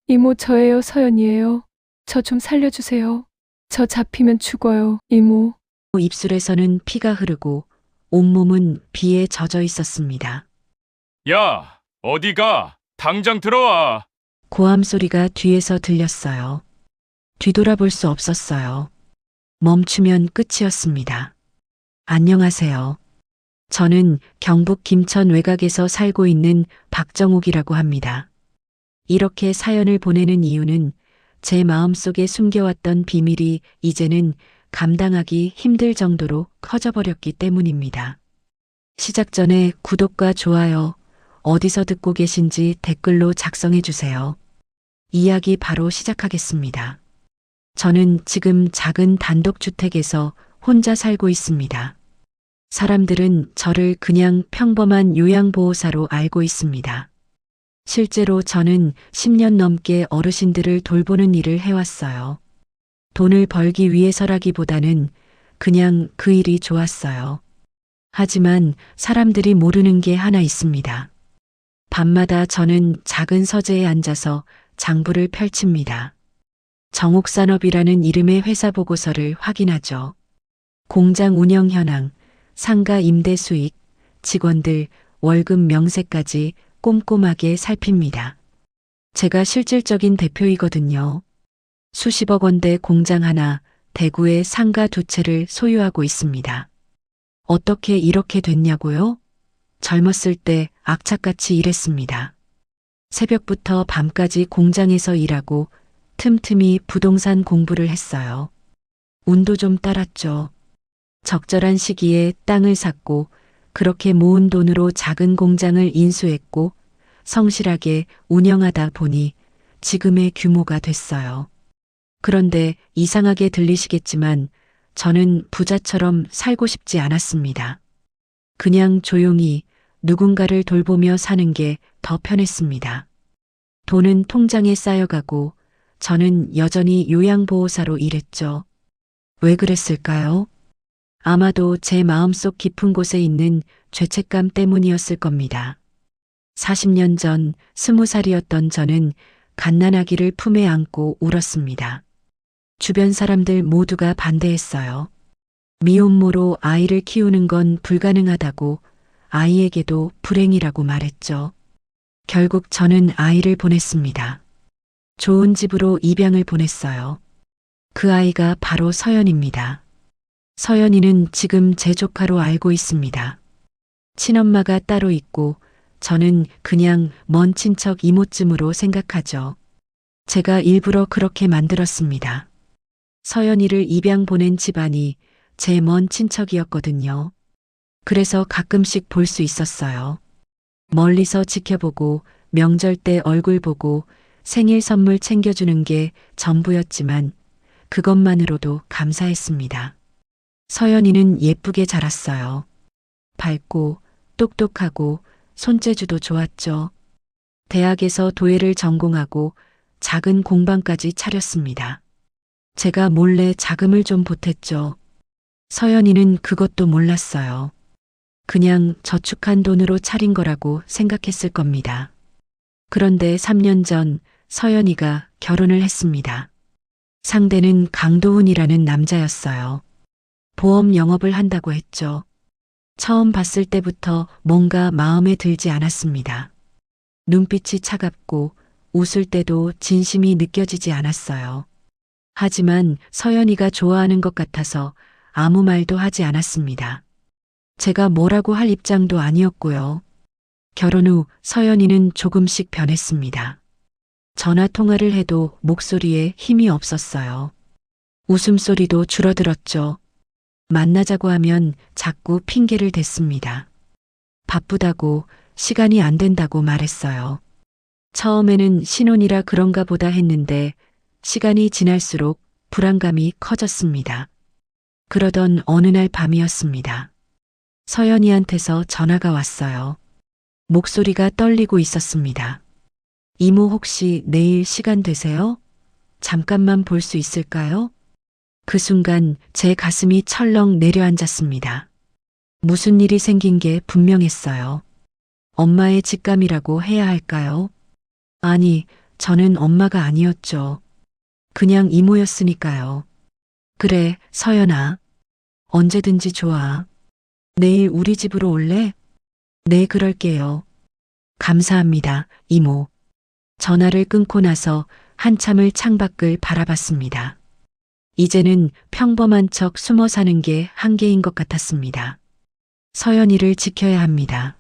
이모 저예요, 서연이에요. 저 좀 살려주세요. 저 잡히면 죽어요, 이모. 입술에서는 피가 흐르고 온몸은 비에 젖어 있었습니다. 야, 어디가? 당장 들어와. 고함 소리가 뒤에서 들렸어요. 뒤돌아볼 수 없었어요. 멈추면 끝이었습니다. 안녕하세요. 저는 경북 김천 외곽에서 살고 있는 박정욱이라고 합니다. 이렇게 사연을 보내는 이유는 제 마음속에 숨겨왔던 비밀이 이제는 감당하기 힘들 정도로 커져버렸기 때문입니다. 시작 전에 구독과 좋아요, 어디서 듣고 계신지 댓글로 작성해 주세요. 이야기 바로 시작하겠습니다. 저는 지금 작은 단독주택에서 혼자 살고 있습니다. 사람들은 저를 그냥 평범한 요양보호사로 알고 있습니다. 실제로 저는 10년 넘게 어르신들을 돌보는 일을 해왔어요. 돈을 벌기 위해서라기보다는 그냥 그 일이 좋았어요. 하지만 사람들이 모르는 게 하나 있습니다. 밤마다 저는 작은 서재에 앉아서 장부를 펼칩니다. 정옥산업이라는 이름의 회사 보고서를 확인하죠. 공장 운영 현황, 상가 임대 수익, 직원들 월급 명세까지 꼼꼼하게 살핍니다. 제가 실질적인 대표이거든요. 수십억 원대 공장 하나, 대구에 상가 2채를 소유하고 있습니다. 어떻게 이렇게 됐냐고요? 젊었을 때 악착같이 일했습니다. 새벽부터 밤까지 공장에서 일하고 틈틈이 부동산 공부를 했어요. 운도 좀 따랐죠. 적절한 시기에 땅을 샀고 그렇게 모은 돈으로 작은 공장을 인수했고 성실하게 운영하다 보니 지금의 규모가 됐어요. 그런데 이상하게 들리시겠지만 저는 부자처럼 살고 싶지 않았습니다. 그냥 조용히 누군가를 돌보며 사는 게 더 편했습니다. 돈은 통장에 쌓여가고 저는 여전히 요양보호사로 일했죠. 왜 그랬을까요? 아마도 제 마음속 깊은 곳에 있는 죄책감 때문이었을 겁니다. 40년 전 20살이었던 저는 갓난아기를 품에 안고 울었습니다. 주변 사람들 모두가 반대했어요. 미혼모로 아이를 키우는 건 불가능하다고, 아이에게도 불행이라고 말했죠. 결국 저는 아이를 보냈습니다. 좋은 집으로 입양을 보냈어요. 그 아이가 바로 서연입니다. 서연이는 지금 제 조카로 알고 있습니다. 친엄마가 따로 있고 저는 그냥 먼 친척 이모쯤으로 생각하죠. 제가 일부러 그렇게 만들었습니다. 서연이를 입양 보낸 집안이 제 먼 친척이었거든요. 그래서 가끔씩 볼 수 있었어요. 멀리서 지켜보고 명절 때 얼굴 보고 생일 선물 챙겨주는 게 전부였지만 그것만으로도 감사했습니다. 서연이는 예쁘게 자랐어요. 밝고 똑똑하고 손재주도 좋았죠. 대학에서 도예를 전공하고 작은 공방까지 차렸습니다. 제가 몰래 자금을 좀 보탰죠. 서연이는 그것도 몰랐어요. 그냥 저축한 돈으로 차린 거라고 생각했을 겁니다. 그런데 3년 전 서연이가 결혼을 했습니다. 상대는 강도훈이라는 남자였어요. 보험 영업을 한다고 했죠. 처음 봤을 때부터 뭔가 마음에 들지 않았습니다. 눈빛이 차갑고 웃을 때도 진심이 느껴지지 않았어요. 하지만 서연이가 좋아하는 것 같아서 아무 말도 하지 않았습니다. 제가 뭐라고 할 입장도 아니었고요. 결혼 후 서연이는 조금씩 변했습니다. 전화 통화를 해도 목소리에 힘이 없었어요. 웃음소리도 줄어들었죠. 만나자고 하면 자꾸 핑계를 댔습니다. 바쁘다고, 시간이 안 된다고 말했어요. 처음에는 신혼이라 그런가 보다 했는데 시간이 지날수록 불안감이 커졌습니다. 그러던 어느 날 밤이었습니다. 서연이한테서 전화가 왔어요. 목소리가 떨리고 있었습니다. 이모 혹시 내일 시간 되세요? 잠깐만 볼 수 있을까요? 그 순간 제 가슴이 철렁 내려앉았습니다. 무슨 일이 생긴 게 분명했어요. 엄마의 직감이라고 해야 할까요? 아니, 저는 엄마가 아니었죠. 그냥 이모였으니까요. 그래, 서연아. 언제든지 좋아. 내일 우리 집으로 올래? 네, 그럴게요. 감사합니다, 이모. 전화를 끊고 나서 한참을 창밖을 바라봤습니다. 이제는 평범한 척 숨어 사는 게 한계인 것 같았습니다. 서연이를 지켜야 합니다.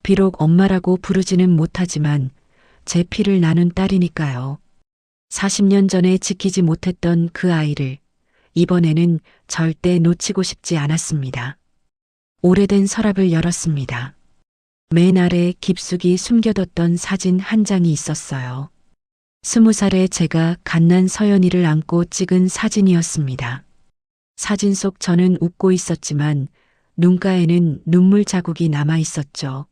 비록 엄마라고 부르지는 못하지만 제 피를 나눈 딸이니까요. 40년 전에 지키지 못했던 그 아이를 이번에는 절대 놓치고 싶지 않았습니다. 오래된 서랍을 열었습니다. 맨 아래 깊숙이 숨겨뒀던 사진 한 장이 있었어요. 20살에 제가 갓난 서연이를 안고 찍은 사진이었습니다. 사진 속 저는 웃고 있었지만 눈가에는 눈물 자국이 남아 있었죠.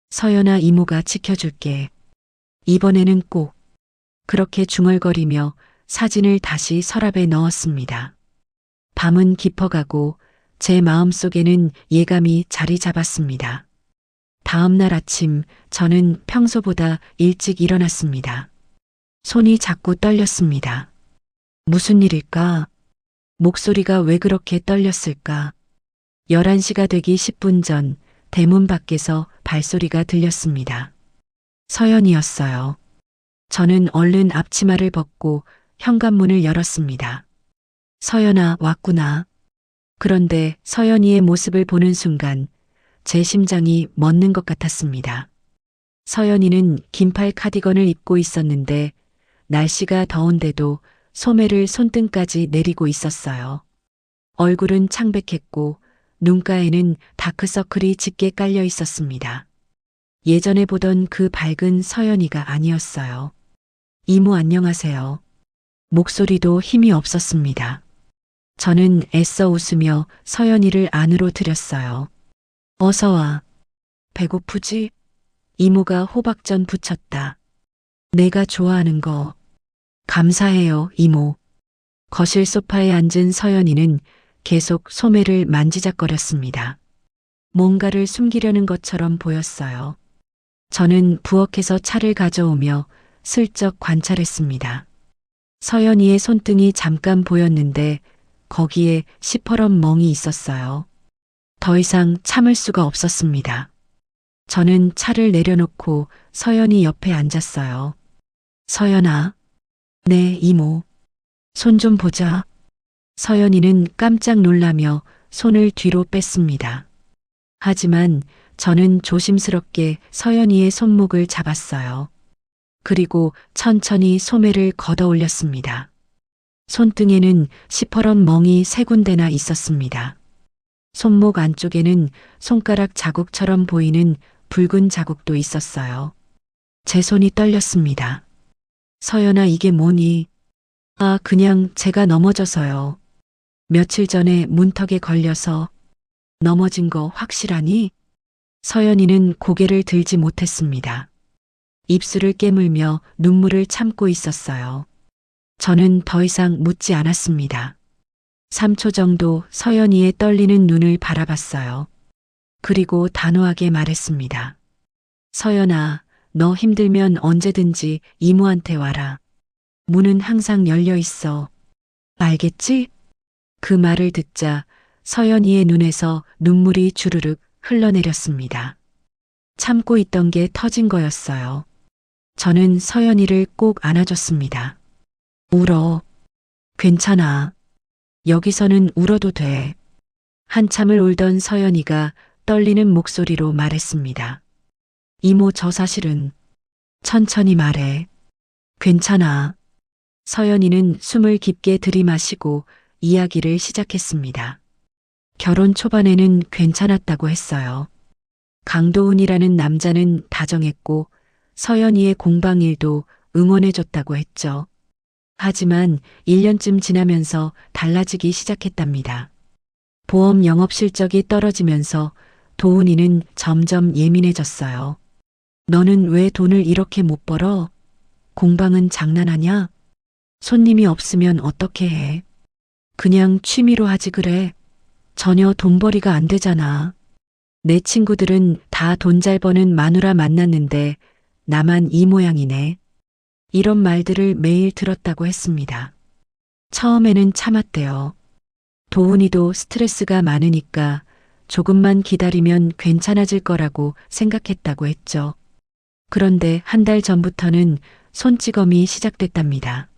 서연아, 이모가 지켜줄게. 이번에는 꼭. 그렇게 중얼거리며 사진을 다시 서랍에 넣었습니다. 밤은 깊어가고 제 마음속에는 예감이 자리 잡았습니다. 다음 날 아침 저는 평소보다 일찍 일어났습니다. 손이 자꾸 떨렸습니다. 무슨 일일까? 목소리가 왜 그렇게 떨렸을까? 11시가 되기 10분 전 대문 밖에서 발소리가 들렸습니다. 서연이었어요. 저는 얼른 앞치마를 벗고 현관문을 열었습니다. 서연아, 왔구나. 그런데 서연이의 모습을 보는 순간 제 심장이 멎는 것 같았습니다. 서연이는 긴팔 카디건을 입고 있었는데 날씨가 더운데도 소매를 손등까지 내리고 있었어요. 얼굴은 창백했고 눈가에는 다크서클이 짙게 깔려 있었습니다. 예전에 보던 그 밝은 서연이가 아니었어요. 이모, 안녕하세요. 목소리도 힘이 없었습니다. 저는 애써 웃으며 서연이를 안으로 들였어요. 어서 와. 배고프지? 이모가 호박전 부쳤다. 내가 좋아하는 거. 감사해요, 이모. 거실 소파에 앉은 서연이는 계속 소매를 만지작거렸습니다. 뭔가를 숨기려는 것처럼 보였어요. 저는 부엌에서 차를 가져오며 슬쩍 관찰했습니다. 서연이의 손등이 잠깐 보였는데 거기에 시퍼런 멍이 있었어요. 더 이상 참을 수가 없었습니다. 저는 차를 내려놓고 서연이 옆에 앉았어요. 서연아. 네, 이모. 손 좀 보자. 서연이는 깜짝 놀라며 손을 뒤로 뺐습니다. 하지만 저는 조심스럽게 서연이의 손목을 잡았어요. 그리고 천천히 소매를 걷어 올렸습니다. 손등에는 시퍼런 멍이 3군데나 있었습니다. 손목 안쪽에는 손가락 자국처럼 보이는 붉은 자국도 있었어요. 제 손이 떨렸습니다. 서연아, 이게 뭐니? 아, 그냥 제가 넘어져서요. 며칠 전에 문턱에 걸려서. 넘어진 거 확실하니? 서연이는 고개를 들지 못했습니다. 입술을 깨물며 눈물을 참고 있었어요. 저는 더 이상 묻지 않았습니다. 3초 정도 서연이의 떨리는 눈을 바라봤어요. 그리고 단호하게 말했습니다. 서연아, 너 힘들면 언제든지 이모한테 와라. 문은 항상 열려 있어. 알겠지? 그 말을 듣자 서연이의 눈에서 눈물이 주르륵 흘러내렸습니다. 참고 있던 게 터진 거였어요. 저는 서연이를 꼭 안아줬습니다. 울어. 괜찮아. 여기서는 울어도 돼. 한참을 울던 서연이가 떨리는 목소리로 말했습니다. 이모, 저 사실은. 천천히 말해. 괜찮아. 서연이는 숨을 깊게 들이마시고 이야기를 시작했습니다. 결혼 초반에는 괜찮았다고 했어요. 강도훈이라는 남자는 다정했고 서연이의 공방일도 응원해줬다고 했죠. 하지만 1년쯤 지나면서 달라지기 시작했답니다. 보험 영업 실적이 떨어지면서 도훈이는 점점 예민해졌어요. 너는 왜 돈을 이렇게 못 벌어? 공방은 장난하냐? 손님이 없으면 어떻게 해? 그냥 취미로 하지 그래. 전혀 돈벌이가 안 되잖아. 내 친구들은 다 돈 잘 버는 마누라 만났는데 나만 이 모양이네. 이런 말들을 매일 들었다고 했습니다. 처음에는 참았대요. 도훈이도 스트레스가 많으니까 조금만 기다리면 괜찮아질 거라고 생각했다고 했죠. 그런데 한 달 전부터는 손찌검이 시작됐답니다.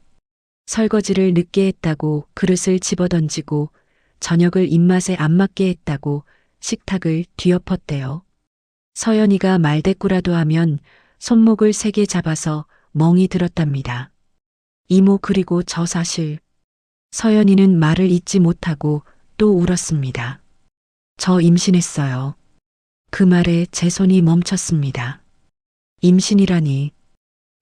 설거지를 늦게 했다고 그릇을 집어던지고 저녁을 입맛에 안 맞게 했다고 식탁을 뒤엎었대요. 서연이가 말대꾸라도 하면 손목을 세게 잡아서 멍이 들었답니다. 이모 그리고 저 사실 서연이는 말을 잇지 못하고 또 울었습니다. 저 임신했어요. 그 말에 제 손이 멈췄습니다. 임신이라니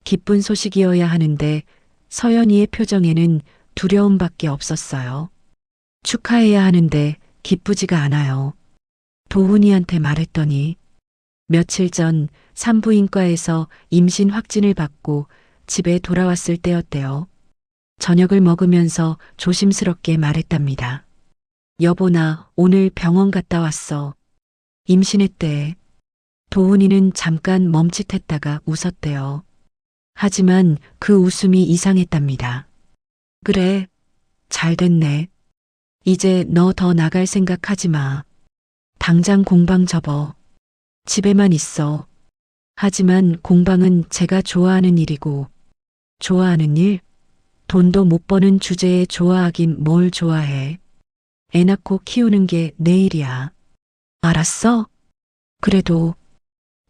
기쁜 소식이어야 하는데 서연이의 표정에는 두려움밖에 없었어요. 축하해야 하는데 기쁘지가 않아요. 도훈이한테 말했더니 며칠 전 산부인과에서 임신 확진을 받고 집에 돌아왔을 때였대요. 저녁을 먹으면서 조심스럽게 말했답니다. 여보 나 오늘 병원 갔다 왔어. 임신했대. 도훈이는 잠깐 멈칫했다가 웃었대요. 하지만 그 웃음이 이상했답니다. 그래, 잘 됐네. 이제 너 더 나갈 생각하지 마. 당장 공방 접어. 집에만 있어. 하지만 공방은 제가 좋아하는 일이고, 좋아하는 일? 돈도 못 버는 주제에 좋아하긴 뭘 좋아해. 애 낳고 키우는 게 내 일이야. 알았어? 그래도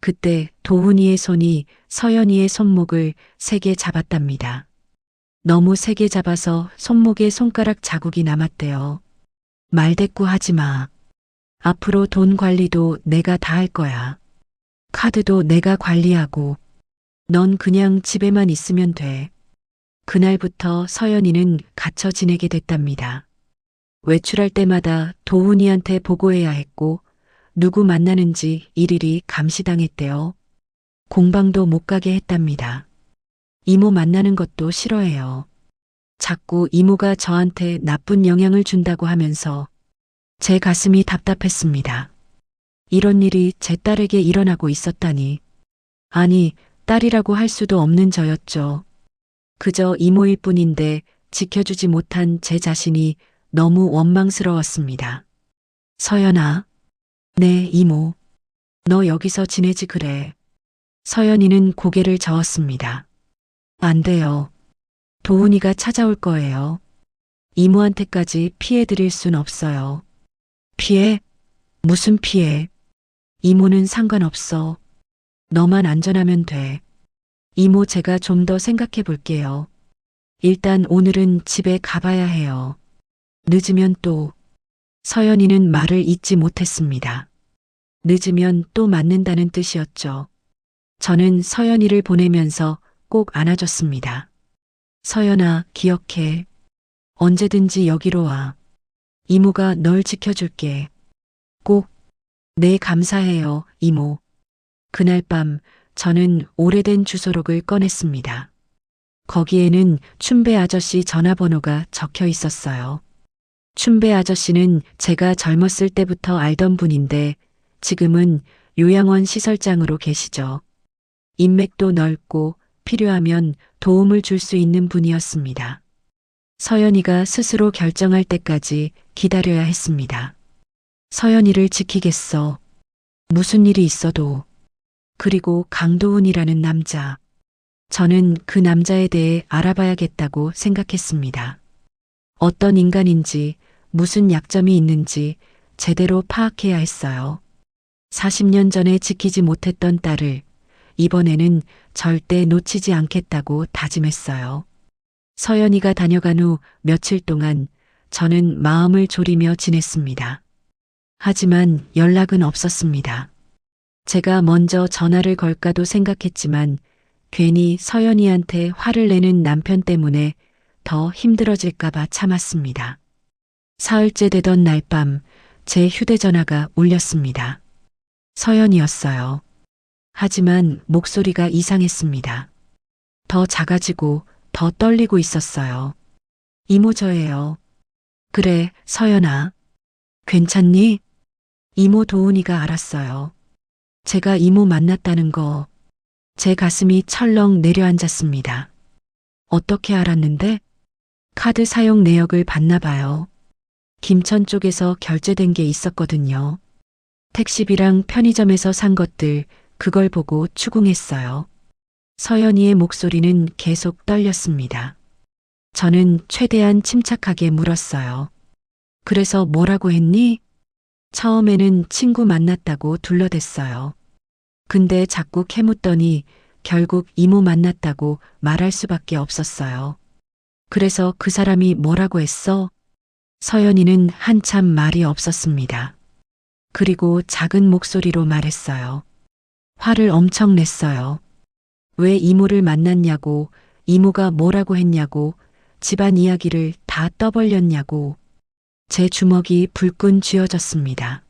그때 도훈이의 손이 서연이의 손목을 세게 잡았답니다. 너무 세게 잡아서 손목에 손가락 자국이 남았대요. 말대꾸 하지 마. 앞으로 돈 관리도 내가 다 할 거야. 카드도 내가 관리하고 넌 그냥 집에만 있으면 돼. 그날부터 서연이는 갇혀 지내게 됐답니다. 외출할 때마다 도훈이한테 보고해야 했고 누구 만나는지 일일이 감시당했대요. 공방도 못 가게 했답니다. 이모 만나는 것도 싫어해요. 자꾸 이모가 저한테 나쁜 영향을 준다고 하면서 제 가슴이 답답했습니다. 이런 일이 제 딸에게 일어나고 있었다니. 아니, 딸이라고 할 수도 없는 저였죠. 그저 이모일 뿐인데 지켜주지 못한 제 자신이 너무 원망스러웠습니다. 서연아. 네, 이모. 너 여기서 지내지 그래. 서연이는 고개를 저었습니다. 안 돼요. 도훈이가 찾아올 거예요. 이모한테까지 피해 드릴 순 없어요. 피해? 무슨 피해? 이모는 상관없어. 너만 안전하면 돼. 이모 제가 좀 더 생각해 볼게요. 일단 오늘은 집에 가봐야 해요. 늦으면 또. 서연이는 말을 잇지 못했습니다. 늦으면 또 맞는다는 뜻이었죠. 저는 서연이를 보내면서 꼭 안아줬습니다. 서연아, 기억해. 언제든지 여기로 와. 이모가 널 지켜줄게. 꼭. 네, 감사해요, 이모. 그날 밤 저는 오래된 주소록을 꺼냈습니다. 거기에는 춘배 아저씨 전화번호가 적혀 있었어요. 춘배 아저씨는 제가 젊었을 때부터 알던 분인데 지금은 요양원 시설장으로 계시죠. 인맥도 넓고 필요하면 도움을 줄 수 있는 분이었습니다. 서연이가 스스로 결정할 때까지 기다려야 했습니다. 서연이를 지키겠어. 무슨 일이 있어도. 그리고 강도훈이라는 남자. 저는 그 남자에 대해 알아봐야겠다고 생각했습니다. 어떤 인간인지, 무슨 약점이 있는지 제대로 파악해야 했어요. 40년 전에 지키지 못했던 딸을 이번에는 절대 놓치지 않겠다고 다짐했어요. 서연이가 다녀간 후 며칠 동안 저는 마음을 졸이며 지냈습니다. 하지만 연락은 없었습니다. 제가 먼저 전화를 걸까도 생각했지만 괜히 서연이한테 화를 내는 남편 때문에 더 힘들어질까봐 참았습니다. 사흘째 되던 날 밤 제 휴대전화가 울렸습니다. 서연이었어요. 하지만 목소리가 이상했습니다. 더 작아지고 더 떨리고 있었어요. 이모 저예요. 그래, 서연아. 괜찮니? 이모 도훈이가 알았어요. 제가 이모 만났다는 거. 제 가슴이 철렁 내려앉았습니다. 어떻게 알았는데? 카드 사용 내역을 봤나 봐요. 김천 쪽에서 결제된 게 있었거든요. 택시비랑 편의점에서 산 것들, 그걸 보고 추궁했어요. 서연이의 목소리는 계속 떨렸습니다. 저는 최대한 침착하게 물었어요. 그래서 뭐라고 했니? 처음에는 친구 만났다고 둘러댔어요. 근데 자꾸 캐묻더니 결국 이모 만났다고 말할 수밖에 없었어요. 그래서 그 사람이 뭐라고 했어? 서연이는 한참 말이 없었습니다. 그리고 작은 목소리로 말했어요. 화를 엄청 냈어요. 왜 이모를 만났냐고, 이모가 뭐라고 했냐고, 집안 이야기를 다 떠벌렸냐고. 제 주먹이 불끈 쥐어졌습니다.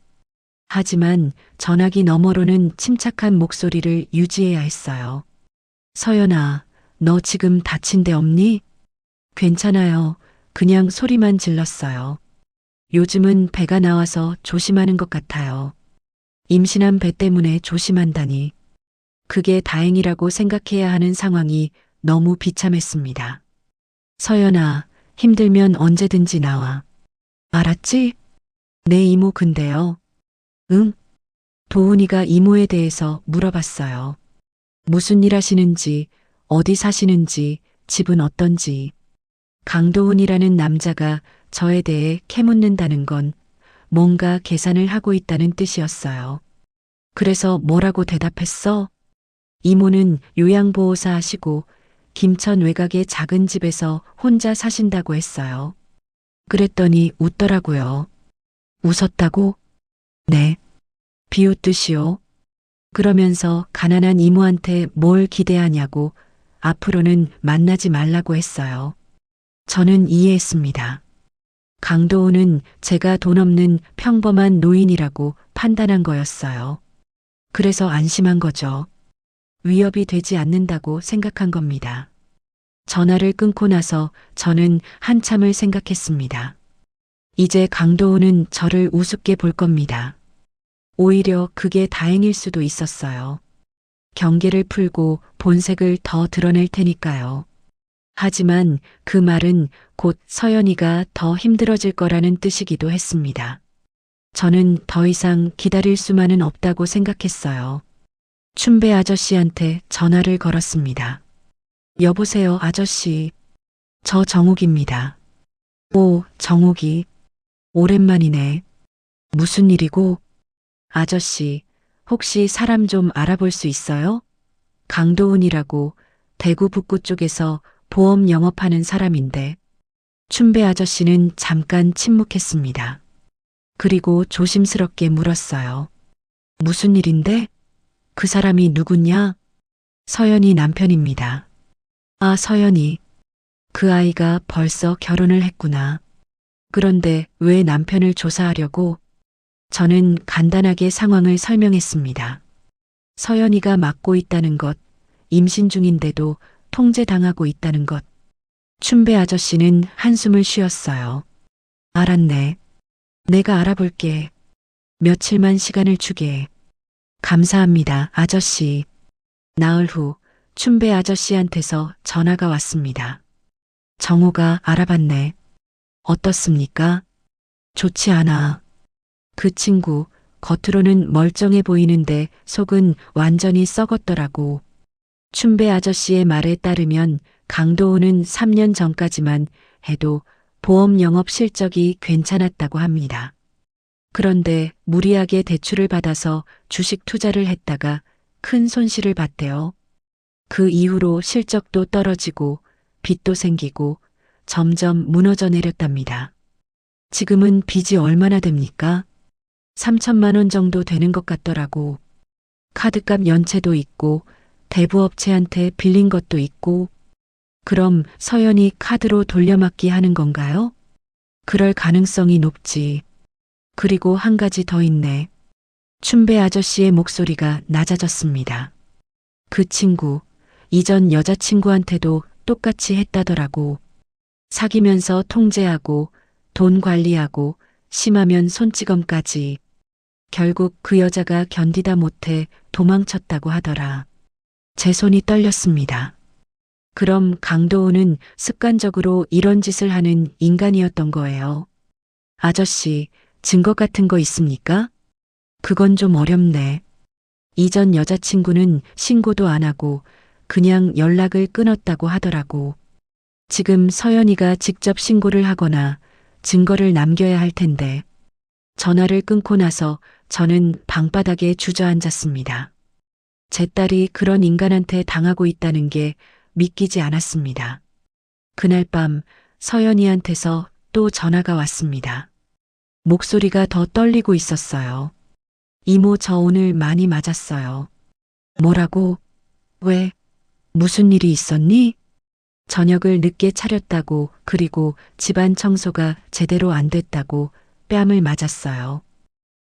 하지만 전화기 너머로는 침착한 목소리를 유지해야 했어요. 서연아, 너 지금 다친 데 없니? 괜찮아요. 그냥 소리만 질렀어요. 요즘은 배가 나와서 조심하는 것 같아요. 임신한 배 때문에 조심한다니. 그게 다행이라고 생각해야 하는 상황이 너무 비참했습니다. 서연아, 힘들면 언제든지 나와. 알았지? 내 이모 근데요. 응? 도훈이가 이모에 대해서 물어봤어요. 무슨 일 하시는지, 어디 사시는지, 집은 어떤지. 강도훈이라는 남자가 저에 대해 캐묻는다는 건 뭔가 계산을 하고 있다는 뜻이었어요. 그래서 뭐라고 대답했어? 이모는 요양보호사 하시고 김천 외곽의 작은 집에서 혼자 사신다고 했어요. 그랬더니 웃더라고요. 웃었다고? 네. 비웃듯이요. 그러면서 가난한 이모한테 뭘 기대하냐고 앞으로는 만나지 말라고 했어요. 저는 이해했습니다. 강도훈은 제가 돈 없는 평범한 노인이라고 판단한 거였어요. 그래서 안심한 거죠. 위협이 되지 않는다고 생각한 겁니다. 전화를 끊고 나서 저는 한참을 생각했습니다. 이제 강도훈은 저를 우습게 볼 겁니다. 오히려 그게 다행일 수도 있었어요. 경계를 풀고 본색을 더 드러낼 테니까요. 하지만 그 말은 곧 서연이가 더 힘들어질 거라는 뜻이기도 했습니다. 저는 더 이상 기다릴 수만은 없다고 생각했어요. 춘배 아저씨한테 전화를 걸었습니다. 여보세요, 아저씨. 저 정욱입니다. 오, 정욱이. 오랜만이네. 무슨 일이고? 아저씨, 혹시 사람 좀 알아볼 수 있어요? 강도훈이라고 대구 북구 쪽에서 보험 영업하는 사람인데. 춘배 아저씨는 잠깐 침묵했습니다. 그리고 조심스럽게 물었어요. 무슨 일인데? 그 사람이 누구냐? 서연이 남편입니다. 아, 서연이. 그 아이가 벌써 결혼을 했구나. 그런데 왜 남편을 조사하려고? 저는 간단하게 상황을 설명했습니다. 서연이가 맡고 있다는 것, 임신 중인데도 통제당하고 있다는 것. 춘배 아저씨는 한숨을 쉬었어요. 알았네. 내가 알아볼게. 며칠만 시간을 주게. 감사합니다, 아저씨. 나흘 후 춘배 아저씨한테서 전화가 왔습니다. 정호가 알아봤네. 어떻습니까? 좋지 않아. 그 친구 겉으로는 멀쩡해 보이는데 속은 완전히 썩었더라고. 춘배 아저씨의 말에 따르면 강도훈은 3년 전까지만 해도 보험 영업 실적이 괜찮았다고 합니다. 그런데 무리하게 대출을 받아서 주식 투자를 했다가 큰 손실을 봤대요. 그 이후로 실적도 떨어지고 빚도 생기고 점점 무너져 내렸답니다. 지금은 빚이 얼마나 됩니까? 3천만 원 정도 되는 것 같더라고. 카드값 연체도 있고 대부업체한테 빌린 것도 있고. 그럼 서연이 카드로 돌려막기 하는 건가요? 그럴 가능성이 높지. 그리고 한 가지 더 있네. 춘배 아저씨의 목소리가 낮아졌습니다. 그 친구, 이전 여자친구한테도 똑같이 했다더라고. 사귀면서 통제하고 돈 관리하고 심하면 손찌검까지. 결국 그 여자가 견디다 못해 도망쳤다고 하더라. 제 손이 떨렸습니다. 그럼 강도우는 습관적으로 이런 짓을 하는 인간이었던 거예요. 아저씨, 증거 같은 거 있습니까? 그건 좀 어렵네. 이전 여자친구는 신고도 안 하고 그냥 연락을 끊었다고 하더라고. 지금 서연이가 직접 신고를 하거나 증거를 남겨야 할 텐데. 전화를 끊고 나서 저는 방바닥에 주저앉았습니다. 제 딸이 그런 인간한테 당하고 있다는 게 믿기지 않았습니다. 그날 밤 서연이한테서 또 전화가 왔습니다. 목소리가 더 떨리고 있었어요. 이모, 저 오늘 많이 맞았어요. 뭐라고? 왜? 무슨 일이 있었니? 저녁을 늦게 차렸다고, 그리고 집안 청소가 제대로 안 됐다고 뺨을 맞았어요.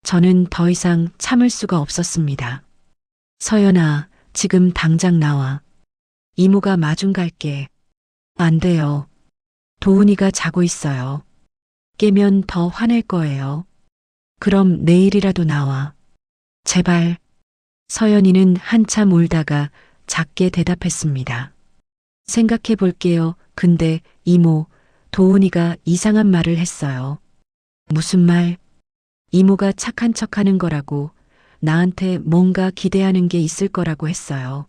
저는 더 이상 참을 수가 없었습니다. 서연아, 지금 당장 나와. 이모가 마중 갈게. 안 돼요. 도훈이가 자고 있어요. 깨면 더 화낼 거예요. 그럼 내일이라도 나와. 제발. 서연이는 한참 울다가 작게 대답했습니다. 생각해 볼게요. 근데 이모, 도훈이가 이상한 말을 했어요. 무슨 말? 이모가 착한 척 하는 거라고, 나한테 뭔가 기대하는 게 있을 거라고 했어요.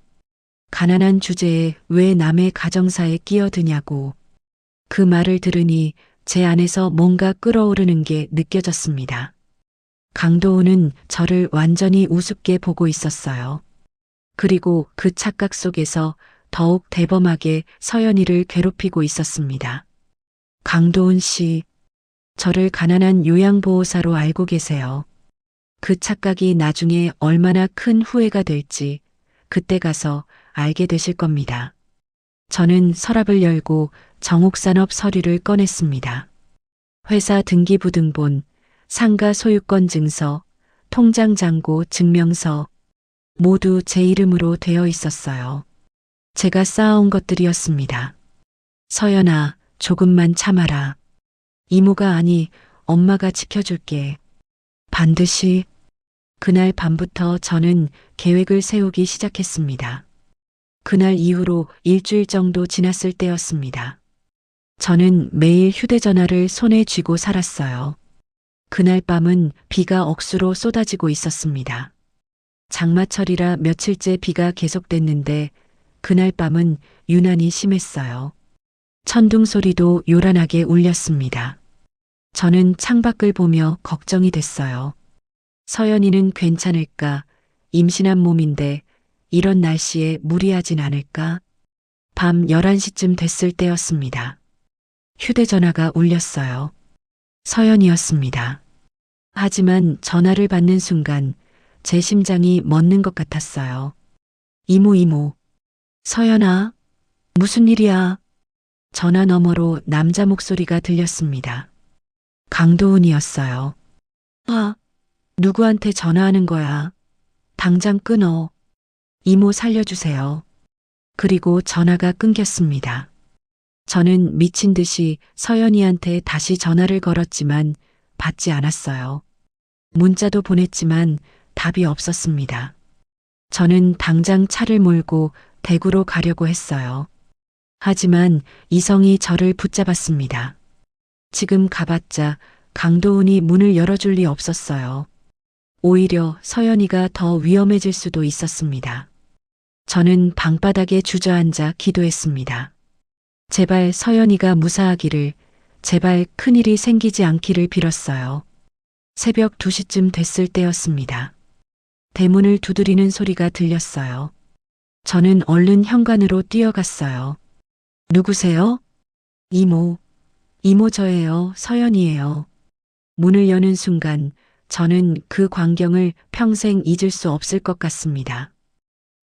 가난한 주제에 왜 남의 가정사에 끼어드냐고. 그 말을 들으니 제 안에서 뭔가 끓어오르는 게 느껴졌습니다. 강도우는 저를 완전히 우습게 보고 있었어요. 그리고 그 착각 속에서 더욱 대범하게 서연이를 괴롭히고 있었습니다. 강도훈 씨, 저를 가난한 요양보호사로 알고 계세요. 그 착각이 나중에 얼마나 큰 후회가 될지 그때 가서 알게 되실 겁니다. 저는 서랍을 열고 정옥산업 서류를 꺼냈습니다. 회사 등기부등본, 상가 소유권 증서, 통장 잔고 증명서, 모두 제 이름으로 되어 있었어요. 제가 쌓아온 것들이었습니다. 서연아, 조금만 참아라. 이모가 아니, 엄마가 지켜줄게. 반드시. 그날 밤부터 저는 계획을 세우기 시작했습니다. 그날 이후로 일주일 정도 지났을 때였습니다. 저는 매일 휴대전화를 손에 쥐고 살았어요. 그날 밤은 비가 억수로 쏟아지고 있었습니다. 장마철이라 며칠째 비가 계속됐는데 그날 밤은 유난히 심했어요. 천둥 소리도 요란하게 울렸습니다. 저는 창밖을 보며 걱정이 됐어요. 서연이는 괜찮을까? 임신한 몸인데 이런 날씨에 무리하진 않을까? 밤 11시쯤 됐을 때였습니다. 휴대전화가 울렸어요. 서연이었습니다. 하지만 전화를 받는 순간 제 심장이 멎는 것 같았어요. 이모. 서연아, 무슨 일이야? 전화 너머로 남자 목소리가 들렸습니다. 강도훈이었어요. 누구한테 전화하는 거야? 당장 끊어. 이모 살려주세요. 그리고 전화가 끊겼습니다. 저는 미친 듯이 서연이한테 다시 전화를 걸었지만 받지 않았어요. 문자도 보냈지만 답이 없었습니다. 저는 당장 차를 몰고 대구로 가려고 했어요. 하지만 이성이 저를 붙잡았습니다. 지금 가봤자 강도훈이 문을 열어줄 리 없었어요. 오히려 서연이가 더 위험해질 수도 있었습니다. 저는 방바닥에 주저앉아 기도했습니다. 제발 서연이가 무사하기를, 제발 큰일이 생기지 않기를 빌었어요. 새벽 2시쯤 됐을 때였습니다. 대문을 두드리는 소리가 들렸어요. 저는 얼른 현관으로 뛰어갔어요. 누구세요? 이모 저예요. 서연이에요. 문을 여는 순간 저는 그 광경을 평생 잊을 수 없을 것 같습니다.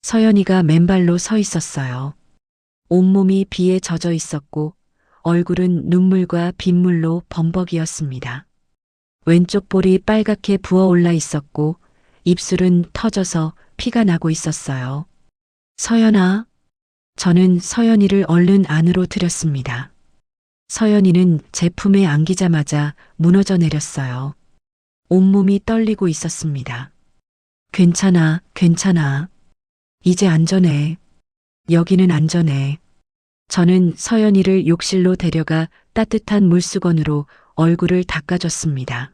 서연이가 맨발로 서 있었어요. 온몸이 비에 젖어 있었고 얼굴은 눈물과 빗물로 범벅이었습니다. 왼쪽 볼이 빨갛게 부어올라 있었고 입술은 터져서 피가 나고 있었어요. 서연아. 저는 서연이를 얼른 안으로 들였습니다. 서연이는 제 품에 안기자마자 무너져 내렸어요. 온몸이 떨리고 있었습니다. 괜찮아. 이제 안전해. 여기는 안전해. 저는 서연이를 욕실로 데려가 따뜻한 물수건으로 얼굴을 닦아줬습니다.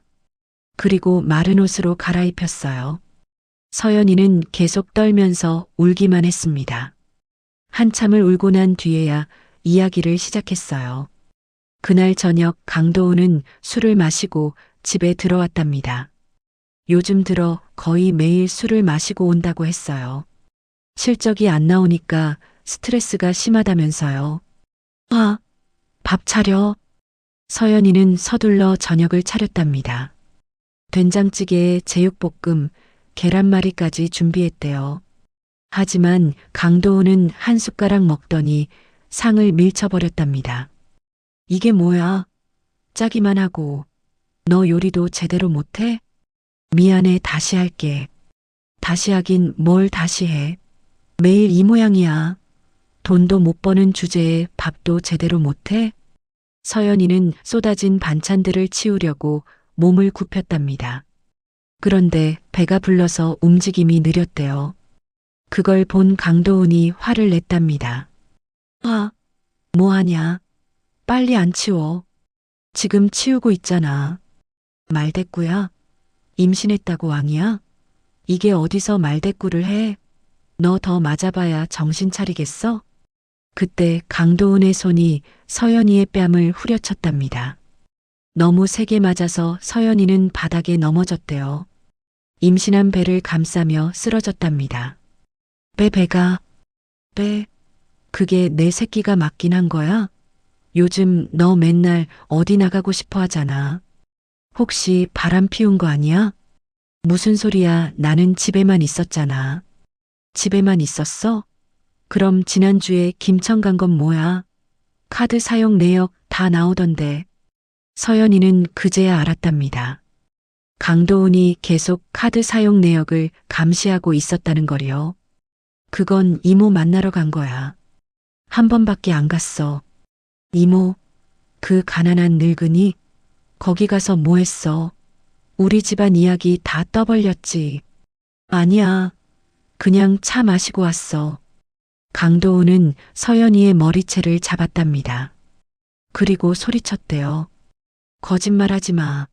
그리고 마른 옷으로 갈아입혔어요. 서연이는 계속 떨면서 울기만 했습니다. 한참을 울고 난 뒤에야 이야기를 시작했어요. 그날 저녁 강도우는 술을 마시고 집에 들어왔답니다. 요즘 들어 거의 매일 술을 마시고 온다고 했어요. 실적이 안 나오니까 스트레스가 심하다면서요. 아, 밥 차려. 서연이는 서둘러 저녁을 차렸답니다. 된장찌개에 제육볶음, 계란말이까지 준비했대요. 하지만 강도우는 한 숟가락 먹더니 상을 밀쳐버렸답니다. 이게 뭐야? 짜기만 하고. 너 요리도 제대로 못해? 미안해, 다시 할게. 다시 하긴 뭘 다시 해. 매일 이 모양이야. 돈도 못 버는 주제에 밥도 제대로 못해? 서연이는 쏟아진 반찬들을 치우려고 몸을 굽혔답니다. 그런데 배가 불러서 움직임이 느렸대요. 그걸 본 강도훈이 화를 냈답니다. 아, 뭐하냐? 빨리 안 치워. 지금 치우고 있잖아. 말대꾸야? 임신했다고 왕이야? 이게 어디서 말대꾸를 해? 너 더 맞아봐야 정신 차리겠어? 그때 강도훈의 손이 서연이의 뺨을 후려쳤답니다. 너무 세게 맞아서 서연이는 바닥에 넘어졌대요. 임신한 배를 감싸며 쓰러졌답니다. 배가. 그게 내 새끼가 맞긴 한 거야? 요즘 너 맨날 어디 나가고 싶어 하잖아. 혹시 바람 피운 거 아니야? 무슨 소리야, 나는 집에만 있었잖아. 집에만 있었어? 그럼 지난주에 김천 간 건 뭐야? 카드 사용 내역 다 나오던데. 서연이는 그제야 알았답니다. 강도훈이 계속 카드 사용 내역을 감시하고 있었다는 거리요. 그건 이모 만나러 간 거야. 한 번밖에 안 갔어. 이모, 그 가난한 늙은이, 거기 가서 뭐 했어? 우리 집안 이야기 다 떠벌렸지. 아니야. 그냥 차 마시고 왔어. 강도훈은 서연이의 머리채를 잡았답니다. 그리고 소리쳤대요. 거짓말하지 마.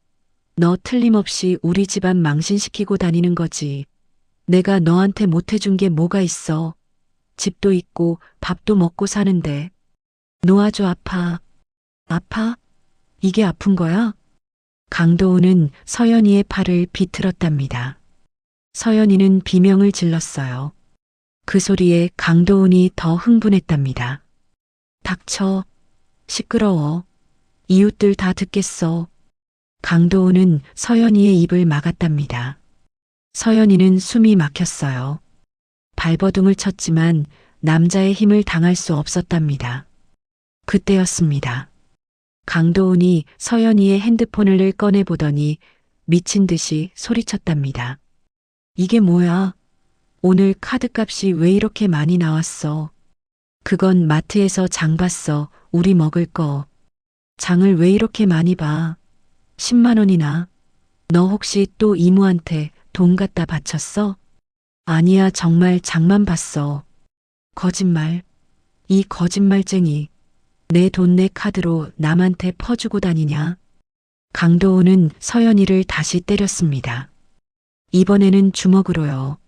너 틀림없이 우리 집안 망신시키고 다니는 거지. 내가 너한테 못해준 게 뭐가 있어. 집도 있고 밥도 먹고 사는데. 놓아줘. 아파. 아파? 이게 아픈 거야? 강도훈은 서연이의 팔을 비틀었답니다. 서연이는 비명을 질렀어요. 그 소리에 강도훈이 더 흥분했답니다. 닥쳐. 시끄러워. 이웃들 다 듣겠어. 강도훈은 서연이의 입을 막았답니다. 서연이는 숨이 막혔어요. 발버둥을 쳤지만 남자의 힘을 당할 수 없었답니다. 그때였습니다. 강도훈이 서연이의 핸드폰을 꺼내보더니 미친 듯이 소리쳤답니다. 이게 뭐야? 오늘 카드값이 왜 이렇게 많이 나왔어? 그건 마트에서 장 봤어. 우리 먹을 거. 장을 왜 이렇게 많이 봐? 10만 원이나. 너 혹시 또 이모한테 돈 갖다 바쳤어? 아니야, 정말 장만 봤어. 거짓말. 이 거짓말쟁이. 내 돈 내 카드로 남한테 퍼주고 다니냐? 강도훈은 서연이를 다시 때렸습니다. 이번에는 주먹으로요.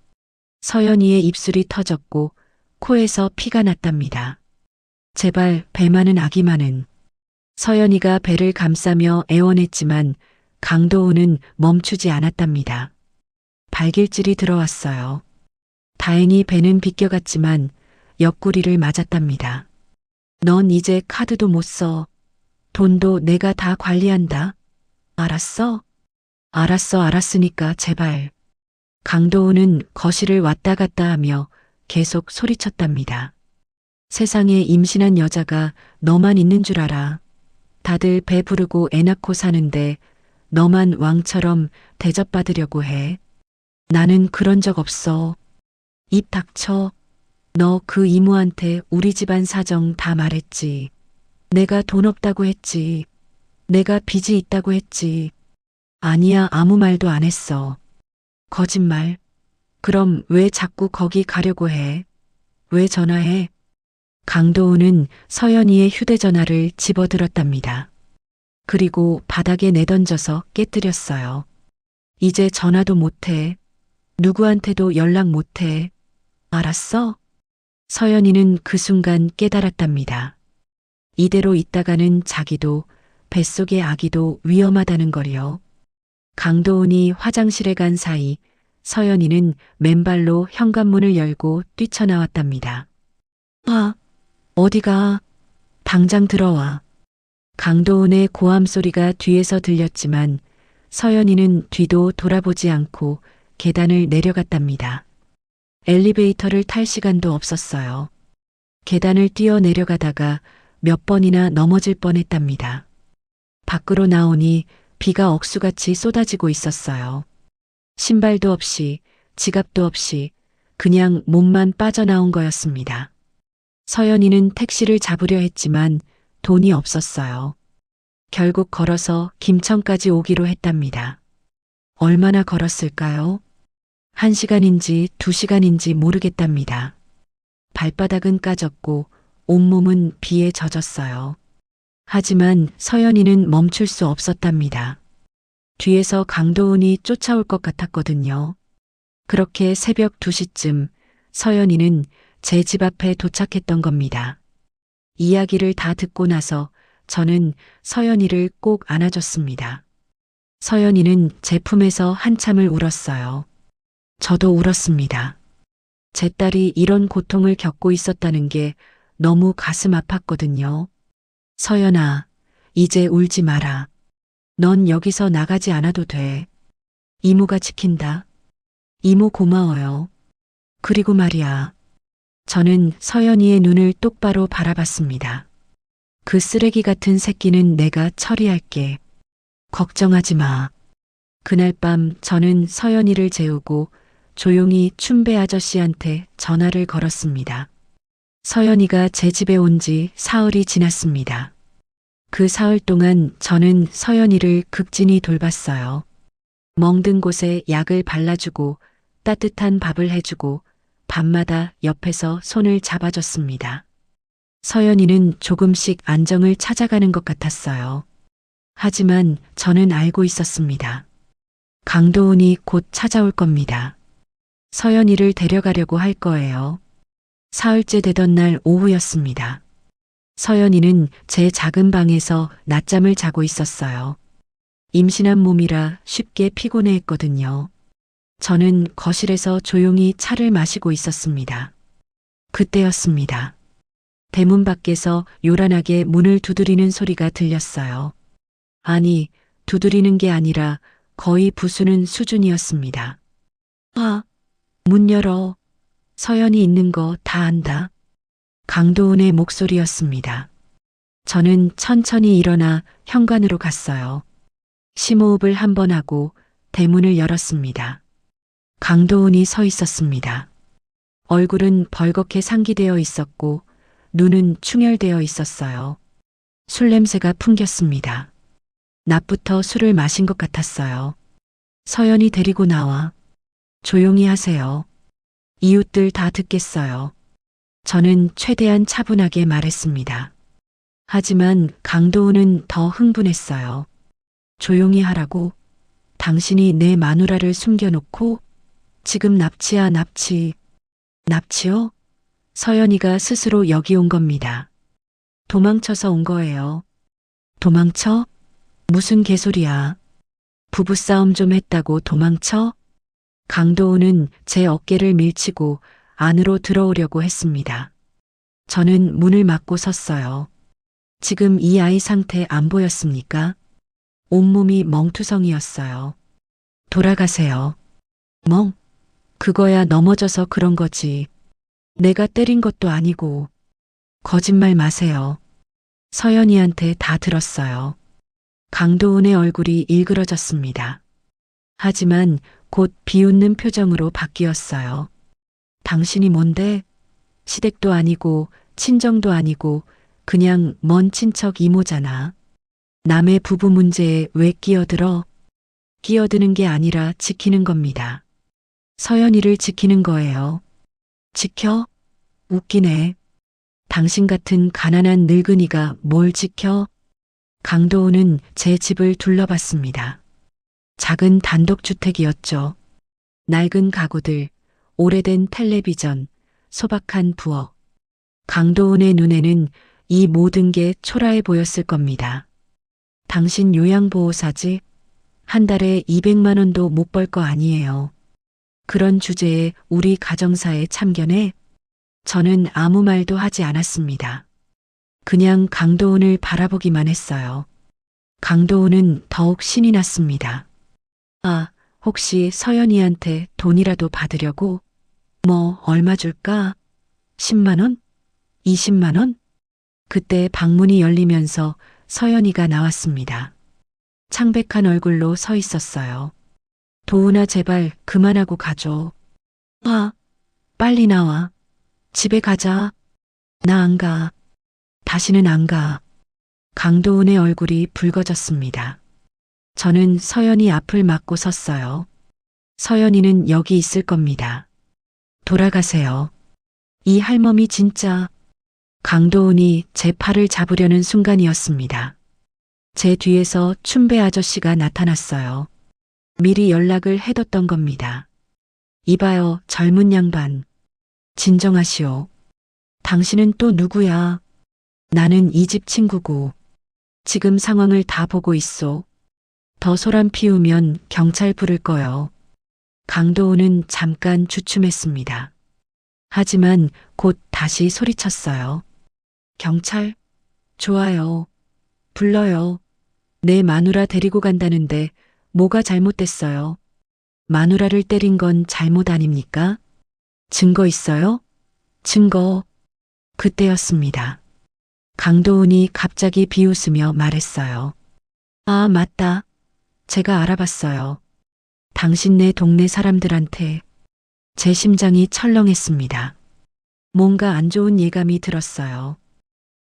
서연이의 입술이 터졌고 코에서 피가 났답니다. 제발 배만은 아기만은. 서연이가 배를 감싸며 애원했지만 강도훈은 멈추지 않았답니다. 발길질이 들어왔어요. 다행히 배는 비껴갔지만 옆구리를 맞았답니다. 넌 이제 카드도 못 써. 돈도 내가 다 관리한다. 알았어? 알았으니까 제발. 강도훈은 거실을 왔다 갔다 하며 계속 소리쳤답니다. 세상에 임신한 여자가 너만 있는 줄 알아. 다들 배 부르고 애 낳고 사는데 너만 왕처럼 대접받으려고 해. 나는 그런 적 없어. 입 닥쳐. 너 그 이모한테 우리 집안 사정 다 말했지. 내가 돈 없다고 했지. 내가 빚이 있다고 했지. 아니야, 아무 말도 안 했어. 거짓말. 그럼 왜 자꾸 거기 가려고 해? 왜 전화해? 강도우는 서연이의 휴대전화를 집어들었답니다. 그리고 바닥에 내던져서 깨뜨렸어요. 이제 전화도 못해. 누구한테도 연락 못해. 알았어? 서연이는 그 순간 깨달았답니다. 이대로 있다가는 자기도 뱃속의 아기도 위험하다는 걸요. 강도훈이 화장실에 간 사이 서연이는 맨발로 현관문을 열고 뛰쳐나왔답니다. 아, 어디가? 당장 들어와. 강도훈의 고함 소리가 뒤에서 들렸지만 서연이는 뒤도 돌아보지 않고 계단을 내려갔답니다. 엘리베이터를 탈 시간도 없었어요. 계단을 뛰어 내려가다가 몇 번이나 넘어질 뻔했답니다. 밖으로 나오니 비가 억수같이 쏟아지고 있었어요. 신발도 없이 지갑도 없이 그냥 몸만 빠져나온 거였습니다. 서연이는 택시를 잡으려 했지만 돈이 없었어요. 결국 걸어서 김천까지 오기로 했답니다. 얼마나 걸었을까요? 1시간인지 2시간인지 모르겠답니다. 발바닥은 까졌고 온몸은 비에 젖었어요. 하지만 서연이는 멈출 수 없었답니다. 뒤에서 강도훈이 쫓아올 것 같았거든요. 그렇게 새벽 2시쯤 서연이는 제 집 앞에 도착했던 겁니다. 이야기를 다 듣고 나서 저는 서연이를 꼭 안아줬습니다. 서연이는 제 품에서 한참을 울었어요. 저도 울었습니다. 제 딸이 이런 고통을 겪고 있었다는 게 너무 가슴 아팠거든요. 서연아, 이제 울지 마라. 넌 여기서 나가지 않아도 돼. 이모가 지킨다. 이모 고마워요. 그리고 말이야. 저는 서연이의 눈을 똑바로 바라봤습니다. 그 쓰레기 같은 새끼는 내가 처리할게. 걱정하지 마. 그날 밤 저는 서연이를 재우고 조용히 춘배 아저씨한테 전화를 걸었습니다. 서연이가 제 집에 온 지 사흘이 지났습니다. 그 사흘 동안 저는 서연이를 극진히 돌봤어요. 멍든 곳에 약을 발라주고 따뜻한 밥을 해주고 밤마다 옆에서 손을 잡아줬습니다. 서연이는 조금씩 안정을 찾아가는 것 같았어요. 하지만 저는 알고 있었습니다. 강도훈이 곧 찾아올 겁니다. 서연이를 데려가려고 할 거예요. 사흘째 되던 날 오후였습니다. 서연이는 제 작은 방에서 낮잠을 자고 있었어요. 임신한 몸이라 쉽게 피곤해했거든요. 저는 거실에서 조용히 차를 마시고 있었습니다. 그때였습니다. 대문 밖에서 요란하게 문을 두드리는 소리가 들렸어요. 아니, 두드리는 게 아니라 거의 부수는 수준이었습니다. 아, 문 열어. 서연이 있는 거 다 안다. 강도훈의 목소리였습니다. 저는 천천히 일어나 현관으로 갔어요. 심호흡을 한 번 하고 대문을 열었습니다. 강도훈이 서 있었습니다. 얼굴은 벌겋게 상기되어 있었고 눈은 충혈되어 있었어요. 술 냄새가 풍겼습니다. 낮부터 술을 마신 것 같았어요. 서연이 데리고 나와. 조용히 하세요. 이웃들 다 듣겠어요. 저는 최대한 차분하게 말했습니다. 하지만 강도훈은 더 흥분했어요. 조용히 하라고. 당신이 내 마누라를 숨겨놓고 지금 납치야 납치. 납치요? 서연이가 스스로 여기 온 겁니다. 도망쳐서 온 거예요. 도망쳐? 무슨 개소리야. 부부싸움 좀 했다고 도망쳐? 강도훈은 제 어깨를 밀치고 안으로 들어오려고 했습니다. 저는 문을 막고 섰어요. 지금 이 아이 상태 안 보였습니까? 온몸이 멍투성이었어요. 돌아가세요. 멍? 그거야 넘어져서 그런 거지. 내가 때린 것도 아니고. 거짓말 마세요. 서연이한테 다 들었어요. 강도훈의 얼굴이 일그러졌습니다. 하지만 곧 비웃는 표정으로 바뀌었어요. 당신이 뭔데? 시댁도 아니고 친정도 아니고 그냥 먼 친척 이모잖아. 남의 부부 문제에 왜 끼어들어? 끼어드는 게 아니라 지키는 겁니다. 서연이를 지키는 거예요. 지켜? 웃기네. 당신 같은 가난한 늙은이가 뭘 지켜? 강도우는 제 집을 둘러봤습니다. 작은 단독주택이었죠. 낡은 가구들, 오래된 텔레비전, 소박한 부엌. 강도은의 눈에는 이 모든 게 초라해 보였을 겁니다. 당신 요양보호사지? 한 달에 200만 원도 못 벌 거 아니에요. 그런 주제에 우리 가정사에 참견해? 저는 아무 말도 하지 않았습니다. 그냥 강도은을 바라보기만 했어요. 강도은은 더욱 신이 났습니다. 아, 혹시 서연이한테 돈이라도 받으려고? 뭐, 얼마 줄까? 10만 원? 20만 원? 그때 방문이 열리면서 서연이가 나왔습니다. 창백한 얼굴로 서 있었어요. 도훈아, 제발 그만하고 가줘. 아, 빨리 나와. 집에 가자. 나 안 가. 다시는 안 가. 강도훈의 얼굴이 붉어졌습니다. 저는 서연이 앞을 막고 섰어요. 서연이는 여기 있을 겁니다. 돌아가세요. 이 할멈이 진짜. 강도훈이 제 팔을 잡으려는 순간이었습니다. 제 뒤에서 춘배 아저씨가 나타났어요. 미리 연락을 해뒀던 겁니다. 이봐요, 젊은 양반. 진정하시오. 당신은 또 누구야? 나는 이 집 친구고. 지금 상황을 다 보고 있소. 더 소란 피우면 경찰 부를 거요. 강도훈은 잠깐 주춤했습니다. 하지만 곧 다시 소리쳤어요. 경찰? 좋아요. 불러요. 내 마누라 데리고 간다는데 뭐가 잘못됐어요? 마누라를 때린 건 잘못 아닙니까? 증거 있어요? 증거. 그때였습니다. 강도훈이 갑자기 비웃으며 말했어요. 아, 맞다. 제가 알아봤어요. 당신네 동네 사람들한테. 제 심장이 철렁했습니다. 뭔가 안 좋은 예감이 들었어요.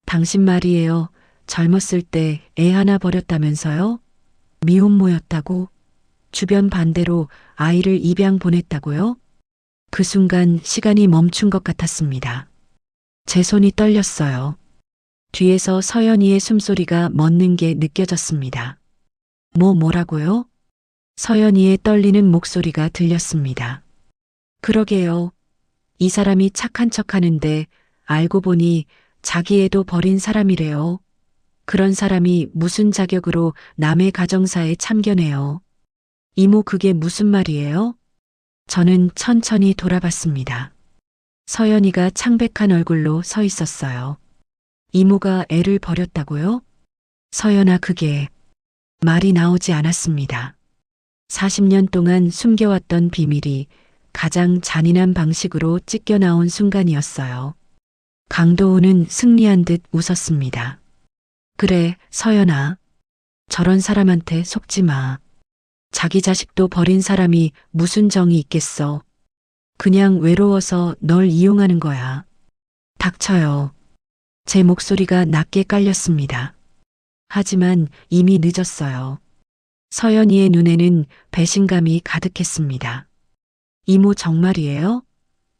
당신 말이에요. 젊었을 때 애 하나 버렸다면서요? 미혼모였다고? 주변 반대로 아이를 입양 보냈다고요? 그 순간 시간이 멈춘 것 같았습니다. 제 손이 떨렸어요. 뒤에서 서연이의 숨소리가 멎는 게 느껴졌습니다. 뭐라고요? 서연이의 떨리는 목소리가 들렸습니다. 그러게요. 이 사람이 착한 척 하는데 알고 보니 자기 애도 버린 사람이래요. 그런 사람이 무슨 자격으로 남의 가정사에 참견해요. 이모, 그게 무슨 말이에요? 저는 천천히 돌아봤습니다. 서연이가 창백한 얼굴로 서 있었어요. 이모가 애를 버렸다고요? 서연아, 그게 말이 나오지 않았습니다. 40년 동안 숨겨왔던 비밀이 가장 잔인한 방식으로 찢겨나온 순간이었어요. 강도훈은 승리한 듯 웃었습니다. 그래, 서연아. 저런 사람한테 속지 마. 자기 자식도 버린 사람이 무슨 정이 있겠어. 그냥 외로워서 널 이용하는 거야. 닥쳐요. 제 목소리가 낮게 깔렸습니다. 하지만 이미 늦었어요. 서연이의 눈에는 배신감이 가득했습니다. 이모, 정말이에요?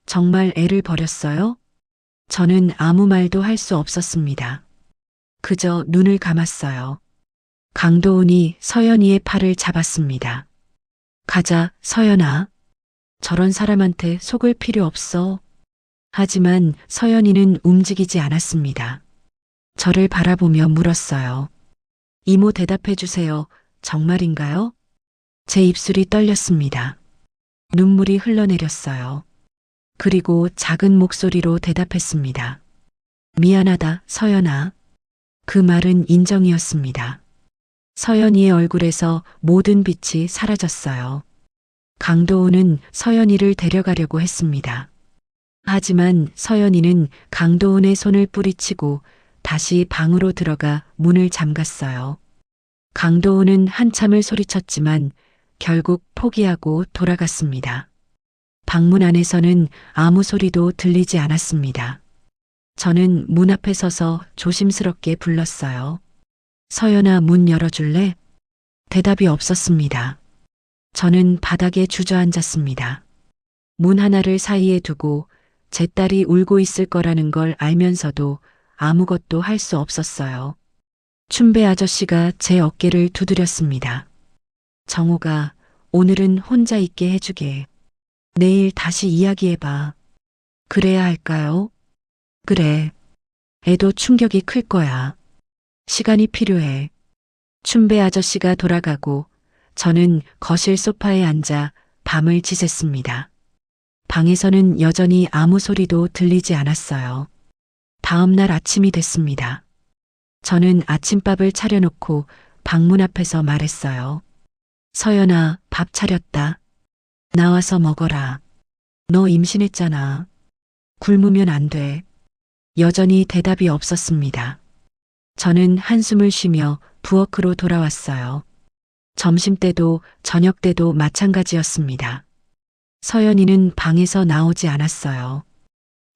정말 애를 버렸어요? 저는 아무 말도 할 수 없었습니다. 그저 눈을 감았어요. 강도훈이 서연이의 팔을 잡았습니다. 가자, 서연아. 저런 사람한테 속을 필요 없어. 하지만 서연이는 움직이지 않았습니다. 저를 바라보며 물었어요. 이모, 대답해 주세요. 정말인가요? 제 입술이 떨렸습니다. 눈물이 흘러내렸어요. 그리고 작은 목소리로 대답했습니다. 미안하다, 서연아. 그 말은 인정이었습니다. 서연이의 얼굴에서 모든 빛이 사라졌어요. 강도훈은 서연이를 데려가려고 했습니다. 하지만 서연이는 강도훈의 손을 뿌리치고 다시 방으로 들어가 문을 잠갔어요. 강도훈은 한참을 소리쳤지만 결국 포기하고 돌아갔습니다. 방문 안에서는 아무 소리도 들리지 않았습니다. 저는 문 앞에 서서 조심스럽게 불렀어요. 서연아, 문 열어줄래? 대답이 없었습니다. 저는 바닥에 주저앉았습니다. 문 하나를 사이에 두고 제 딸이 울고 있을 거라는 걸 알면서도 아무것도 할 수 없었어요. 춘배 아저씨가 제 어깨를 두드렸습니다. 정우가 오늘은 혼자 있게 해주게. 내일 다시 이야기해봐. 그래야 할까요? 그래. 애도 충격이 클 거야. 시간이 필요해. 춘배 아저씨가 돌아가고 저는 거실 소파에 앉아 밤을 지샜습니다. 방에서는 여전히 아무 소리도 들리지 않았어요. 다음 날 아침이 됐습니다. 저는 아침밥을 차려놓고 방문 앞에서 말했어요. 서연아, 밥 차렸다. 나와서 먹어라. 너 임신했잖아. 굶으면 안 돼. 여전히 대답이 없었습니다. 저는 한숨을 쉬며 부엌으로 돌아왔어요. 점심때도 저녁때도 마찬가지였습니다. 서연이는 방에서 나오지 않았어요.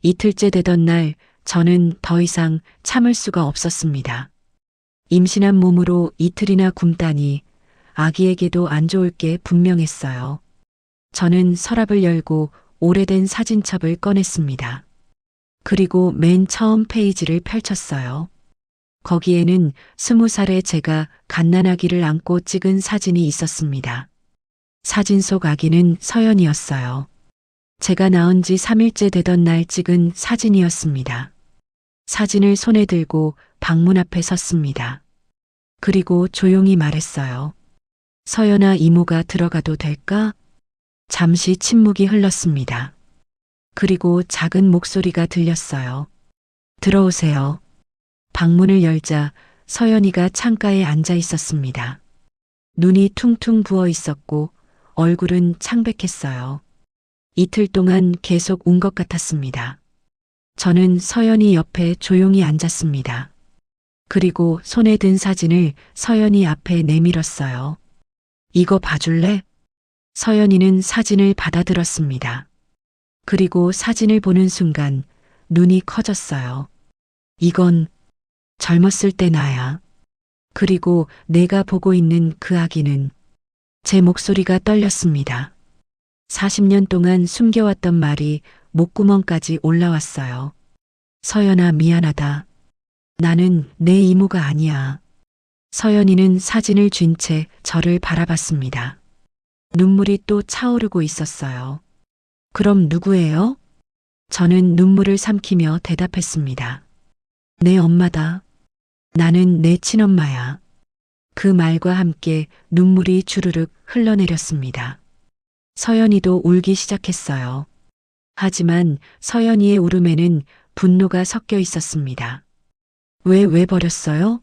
이틀째 되던 날 저는 더 이상 참을 수가 없었습니다. 임신한 몸으로 이틀이나 굶다니 아기에게도 안 좋을 게 분명했어요. 저는 서랍을 열고 오래된 사진첩을 꺼냈습니다. 그리고 맨 처음 페이지를 펼쳤어요. 거기에는 20살의 제가 갓난아기를 안고 찍은 사진이 있었습니다. 사진 속 아기는 서연이었어요. 제가 낳은 지 3일째 되던 날 찍은 사진이었습니다. 사진을 손에 들고 방문 앞에 섰습니다. 그리고 조용히 말했어요. 서연아, 이모가 들어가도 될까? 잠시 침묵이 흘렀습니다. 그리고 작은 목소리가 들렸어요. 들어오세요. 방문을 열자 서연이가 창가에 앉아 있었습니다. 눈이 퉁퉁 부어 있었고 얼굴은 창백했어요. 이틀 동안 계속 운 것 같았습니다. 저는 서연이 옆에 조용히 앉았습니다. 그리고 손에 든 사진을 서연이 앞에 내밀었어요. 이거 봐줄래? 서연이는 사진을 받아들었습니다. 그리고 사진을 보는 순간 눈이 커졌어요. 이건 젊었을 때 나야. 그리고 내가 보고 있는 그 아기는. 제 목소리가 떨렸습니다. 40년 동안 숨겨왔던 말이 목구멍까지 올라왔어요. 서연아, 미안하다. 나는 내 이모가 아니야. 서연이는 사진을 쥔 채 저를 바라봤습니다. 눈물이 또 차오르고 있었어요. 그럼 누구예요? 저는 눈물을 삼키며 대답했습니다. 내 엄마다. 나는 내 친엄마야. 그 말과 함께 눈물이 주르륵 흘러내렸습니다. 서연이도 울기 시작했어요. 하지만 서연이의 울음에는 분노가 섞여 있었습니다. 왜 버렸어요?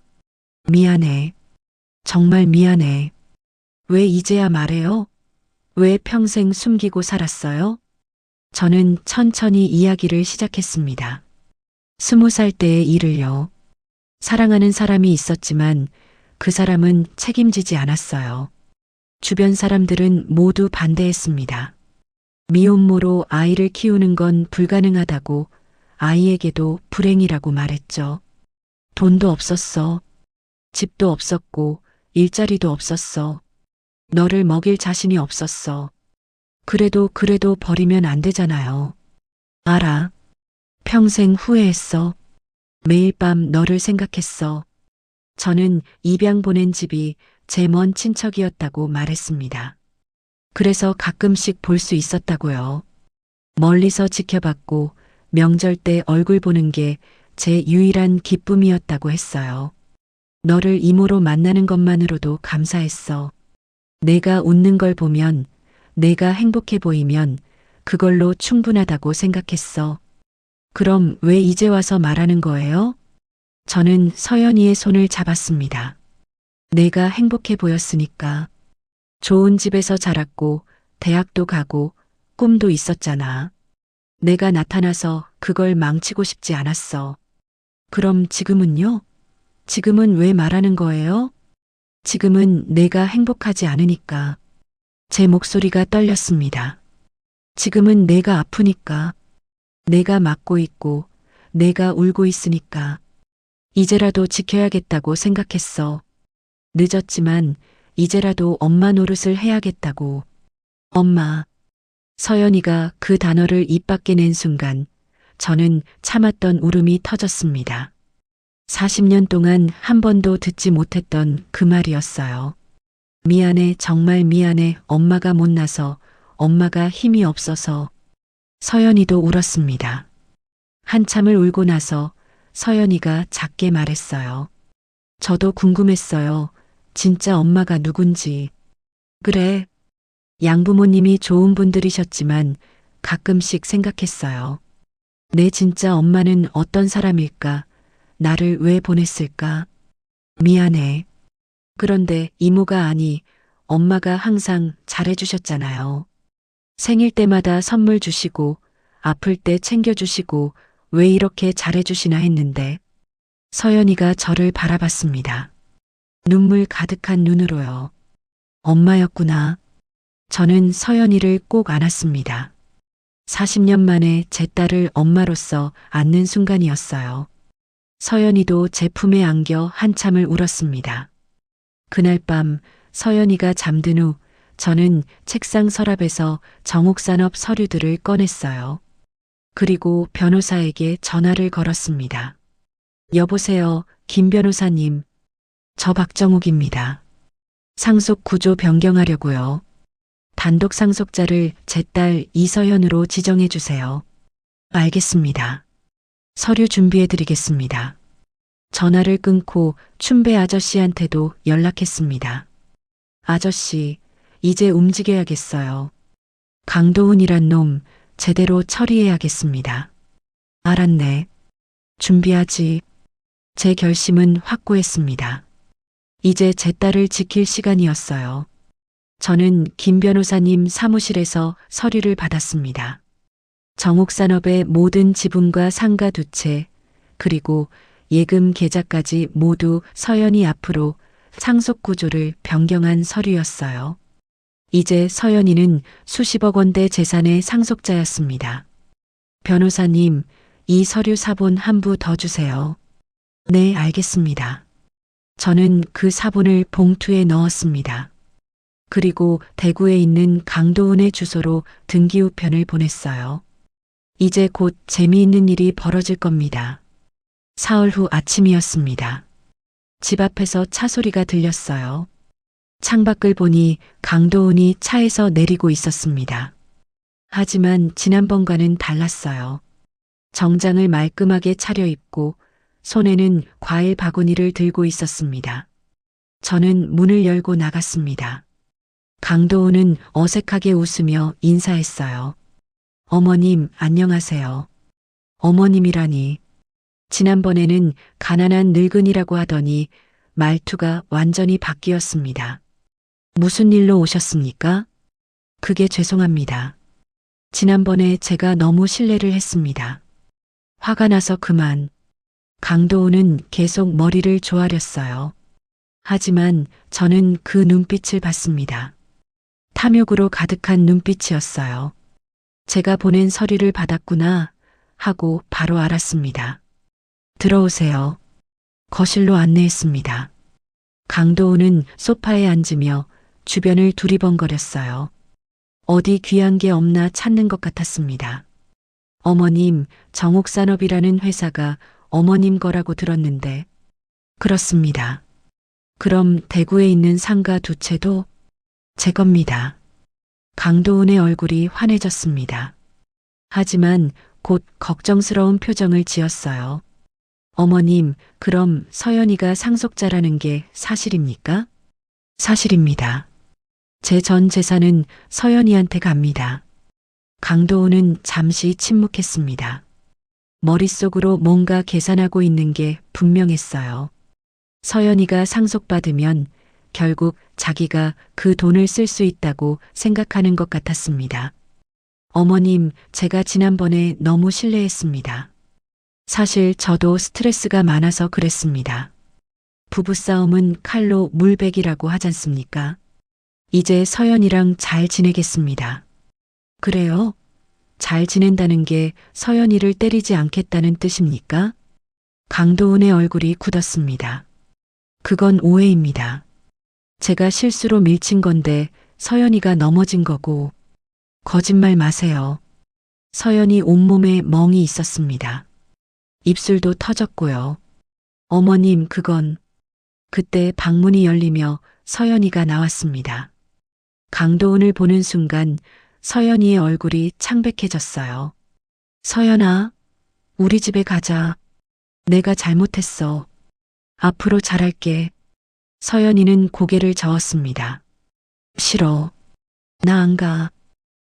미안해. 정말 미안해. 왜 이제야 말해요? 왜 평생 숨기고 살았어요? 저는 천천히 이야기를 시작했습니다. 20살 때의 일을요. 사랑하는 사람이 있었지만 그 사람은 책임지지 않았어요. 주변 사람들은 모두 반대했습니다. 미혼모로 아이를 키우는 건 불가능하다고, 아이에게도 불행이라고 말했죠. 돈도 없었어. 집도 없었고 일자리도 없었어. 너를 먹일 자신이 없었어. 그래도 버리면 안 되잖아요. 알아. 평생 후회했어. 매일 밤 너를 생각했어. 저는 입양 보낸 집이 제 먼 친척이었다고 말했습니다. 그래서 가끔씩 볼 수 있었다고요. 멀리서 지켜봤고 명절 때 얼굴 보는 게 제 유일한 기쁨이었다고 했어요. 너를 이모로 만나는 것만으로도 감사했어. 내가 웃는 걸 보면, 내가 행복해 보이면 그걸로 충분하다고 생각했어. 그럼 왜 이제 와서 말하는 거예요? 저는 서연이의 손을 잡았습니다. 내가 행복해 보였으니까. 좋은 집에서 자랐고 대학도 가고 꿈도 있었잖아. 내가 나타나서 그걸 망치고 싶지 않았어. 그럼 지금은요? 지금은 왜 말하는 거예요? 지금은 내가 행복하지 않으니까. 제 목소리가 떨렸습니다. 지금은 내가 아프니까. 내가 맞고 있고 내가 울고 있으니까. 이제라도 지켜야겠다고 생각했어. 늦었지만 이제라도 엄마 노릇을 해야겠다고. 엄마. 서연이가 그 단어를 입 밖에 낸 순간 저는 참았던 울음이 터졌습니다. 40년 동안 한 번도 듣지 못했던 그 말이었어요. 미안해, 정말 미안해. 엄마가 못나서, 엄마가 힘이 없어서. 서연이도 울었습니다. 한참을 울고 나서 서연이가 작게 말했어요. 저도 궁금했어요. 진짜 엄마가 누군지. 그래. 양부모님이 좋은 분들이셨지만 가끔씩 생각했어요. 내 진짜 엄마는 어떤 사람일까? 나를 왜 보냈을까? 미안해. 그런데 이모가 아니, 엄마가 항상 잘해주셨잖아요. 생일 때마다 선물 주시고, 아플 때 챙겨주시고, 왜 이렇게 잘해주시나 했는데, 서연이가 저를 바라봤습니다. 눈물 가득한 눈으로요. 엄마였구나. 저는 서연이를 꼭 안았습니다. 40년 만에 제 딸을 엄마로서 안는 순간이었어요. 서연이도 제 품에 안겨 한참을 울었습니다. 그날 밤 서연이가 잠든 후 저는 책상 서랍에서 정옥산업 서류들을 꺼냈어요. 그리고 변호사에게 전화를 걸었습니다. 여보세요, 김 변호사님. 저 박정욱입니다. 상속 구조 변경하려고요. 단독 상속자를 제 딸 이서연으로 지정해 주세요. 알겠습니다. 서류 준비해 드리겠습니다. 전화를 끊고 춘배 아저씨한테도 연락했습니다. 아저씨, 이제 움직여야겠어요. 강도훈이란 놈 제대로 처리해야겠습니다. 알았네. 준비하지. 제 결심은 확고했습니다. 이제 제 딸을 지킬 시간이었어요. 저는 김 변호사님 사무실에서 서류를 받았습니다. 정옥산업의 모든 지분과 상가 두 채, 그리고 예금 계좌까지 모두 서연이 앞으로 상속 구조를 변경한 서류였어요. 이제 서연이는 수십억 원대 재산의 상속자였습니다. 변호사님, 이 서류 사본 한 부 더 주세요. 네, 알겠습니다. 저는 그 사본을 봉투에 넣었습니다. 그리고 대구에 있는 강도훈의 주소로 등기우편을 보냈어요. 이제 곧 재미있는 일이 벌어질 겁니다. 사흘 후 아침이었습니다. 집 앞에서 차 소리가 들렸어요. 창밖을 보니 강도훈이 차에서 내리고 있었습니다. 하지만 지난번과는 달랐어요. 정장을 말끔하게 차려입고 손에는 과일 바구니를 들고 있었습니다. 저는 문을 열고 나갔습니다. 강도훈은 어색하게 웃으며 인사했어요. 어머님, 안녕하세요. 어머님이라니. 지난번에는 가난한 늙은이라고 하더니 말투가 완전히 바뀌었습니다. 무슨 일로 오셨습니까? 그게 죄송합니다. 지난번에 제가 너무 실례를 했습니다. 화가 나서 그만. 강도훈은 계속 머리를 조아렸어요. 하지만 저는 그 눈빛을 봤습니다. 탐욕으로 가득한 눈빛이었어요. 제가 보낸 서류를 받았구나 하고 바로 알았습니다. 들어오세요. 거실로 안내했습니다. 강도훈은 소파에 앉으며 주변을 두리번거렸어요. 어디 귀한 게 없나 찾는 것 같았습니다. 어머님, 정옥산업이라는 회사가 어머님 거라고 들었는데. 그렇습니다. 그럼 대구에 있는 상가 두 채도 제 겁니다. 강도훈의 얼굴이 환해졌습니다. 하지만 곧 걱정스러운 표정을 지었어요. 어머님, 그럼 서연이가 상속자라는 게 사실입니까? 사실입니다. 제 전 재산은 서연이한테 갑니다. 강도훈은 잠시 침묵했습니다. 머릿속으로 뭔가 계산하고 있는 게 분명했어요. 서연이가 상속받으면 결국 자기가 그 돈을 쓸 수 있다고 생각하는 것 같았습니다. 어머님, 제가 지난번에 너무 실례했습니다. 사실 저도 스트레스가 많아서 그랬습니다. 부부싸움은 칼로 물베기라고 하잖습니까? 이제 서연이랑 잘 지내겠습니다. 그래요? 잘 지낸다는 게 서연이를 때리지 않겠다는 뜻입니까? 강도훈의 얼굴이 굳었습니다. 그건 오해입니다. 제가 실수로 밀친 건데 서연이가 넘어진 거고. 거짓말 마세요. 서연이 온몸에 멍이 있었습니다. 입술도 터졌고요. 어머님, 그건. 그때 방문이 열리며 서연이가 나왔습니다. 강도은을 보는 순간 서연이의 얼굴이 창백해졌어요. 서연아, 우리 집에 가자. 내가 잘못했어. 앞으로 잘할게. 서연이는 고개를 저었습니다. 싫어. 나 안 가.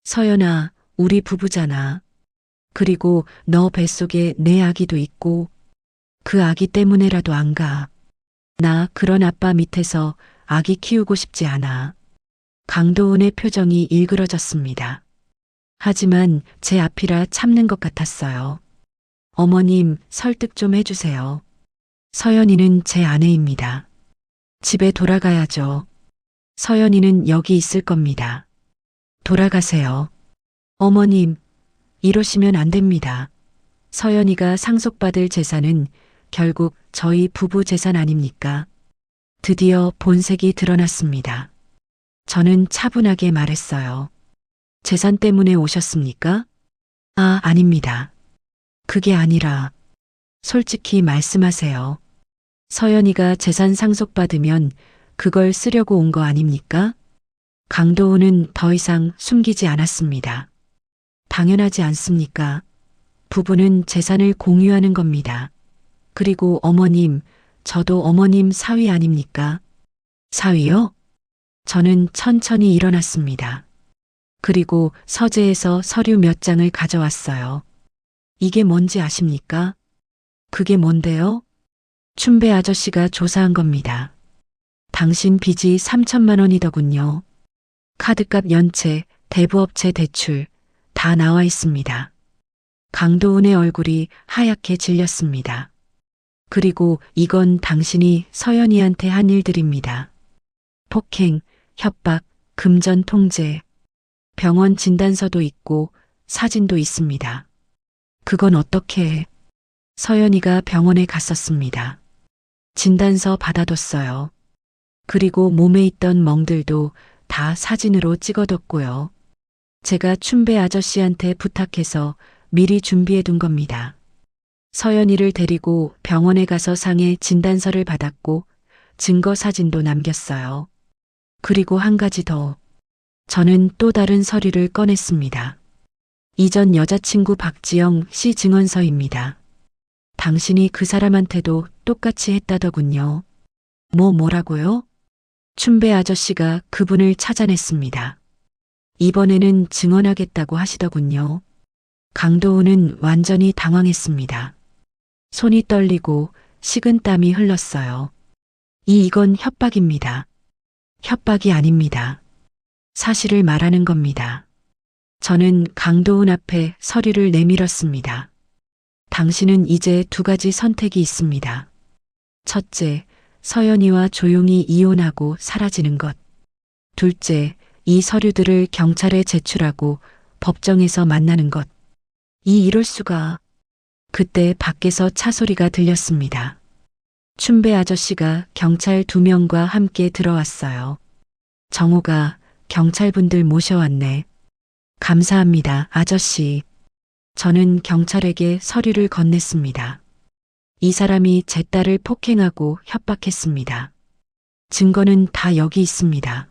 서연아, 우리 부부잖아. 그리고 너 뱃속에 내 아기도 있고 그 아기 때문에라도 안 가. 나 그런 아빠 밑에서 아기 키우고 싶지 않아. 강도은의 표정이 일그러졌습니다. 하지만 제 앞이라 참는 것 같았어요. 어머님, 설득 좀 해주세요. 서연이는 제 아내입니다. 집에 돌아가야죠. 서연이는 여기 있을 겁니다. 돌아가세요. 어머님, 이러시면 안 됩니다. 서연이가 상속받을 재산은 결국 저희 부부 재산 아닙니까? 드디어 본색이 드러났습니다. 저는 차분하게 말했어요. 재산 때문에 오셨습니까? 아, 아닙니다. 그게 아니라 솔직히 말씀하세요. 서연이가 재산 상속받으면 그걸 쓰려고 온 거 아닙니까? 강도훈은 더 이상 숨기지 않았습니다. 당연하지 않습니까? 부부는 재산을 공유하는 겁니다. 그리고 어머님, 저도 어머님 사위 아닙니까? 사위요? 저는 천천히 일어났습니다. 그리고 서재에서 서류 몇 장을 가져왔어요. 이게 뭔지 아십니까? 그게 뭔데요? 춘배 아저씨가 조사한 겁니다. 당신 빚이 3천만 원이더군요. 카드값 연체, 대부업체 대출 다 나와 있습니다. 강도훈의 얼굴이 하얗게 질렸습니다. 그리고 이건 당신이 서연이한테 한 일들입니다. 폭행, 협박, 금전 통제, 병원 진단서도 있고 사진도 있습니다. 그건 어떻게 해? 서연이가 병원에 갔었습니다. 진단서 받아뒀어요. 그리고 몸에 있던 멍들도 다 사진으로 찍어뒀고요. 제가 춘배 아저씨한테 부탁해서 미리 준비해 둔 겁니다. 서연이를 데리고 병원에 가서 상해 진단서를 받았고 증거 사진도 남겼어요. 그리고 한 가지 더. 저는 또 다른 서류를 꺼냈습니다. 이전 여자친구 박지영 씨 증언서입니다. 당신이 그 사람한테도 똑같이 했다더군요. 뭐라고요? 춘배 아저씨가 그분을 찾아냈습니다. 이번에는 증언하겠다고 하시더군요. 강도훈은 완전히 당황했습니다. 손이 떨리고 식은땀이 흘렀어요. 이건 협박입니다. 협박이 아닙니다. 사실을 말하는 겁니다. 저는 강도훈 앞에 서류를 내밀었습니다. 당신은 이제 두 가지 선택이 있습니다. 첫째, 서연이와 조용히 이혼하고 사라지는 것. 둘째, 이 서류들을 경찰에 제출하고 법정에서 만나는 것. 이럴 수가. 그때 밖에서 차 소리가 들렸습니다. 춘배 아저씨가 경찰 2명과 함께 들어왔어요. 정호가 경찰분들 모셔왔네. 감사합니다, 아저씨. 저는 경찰에게 서류를 건넸습니다. 이 사람이 제 딸을 폭행하고 협박했습니다. 증거는 다 여기 있습니다.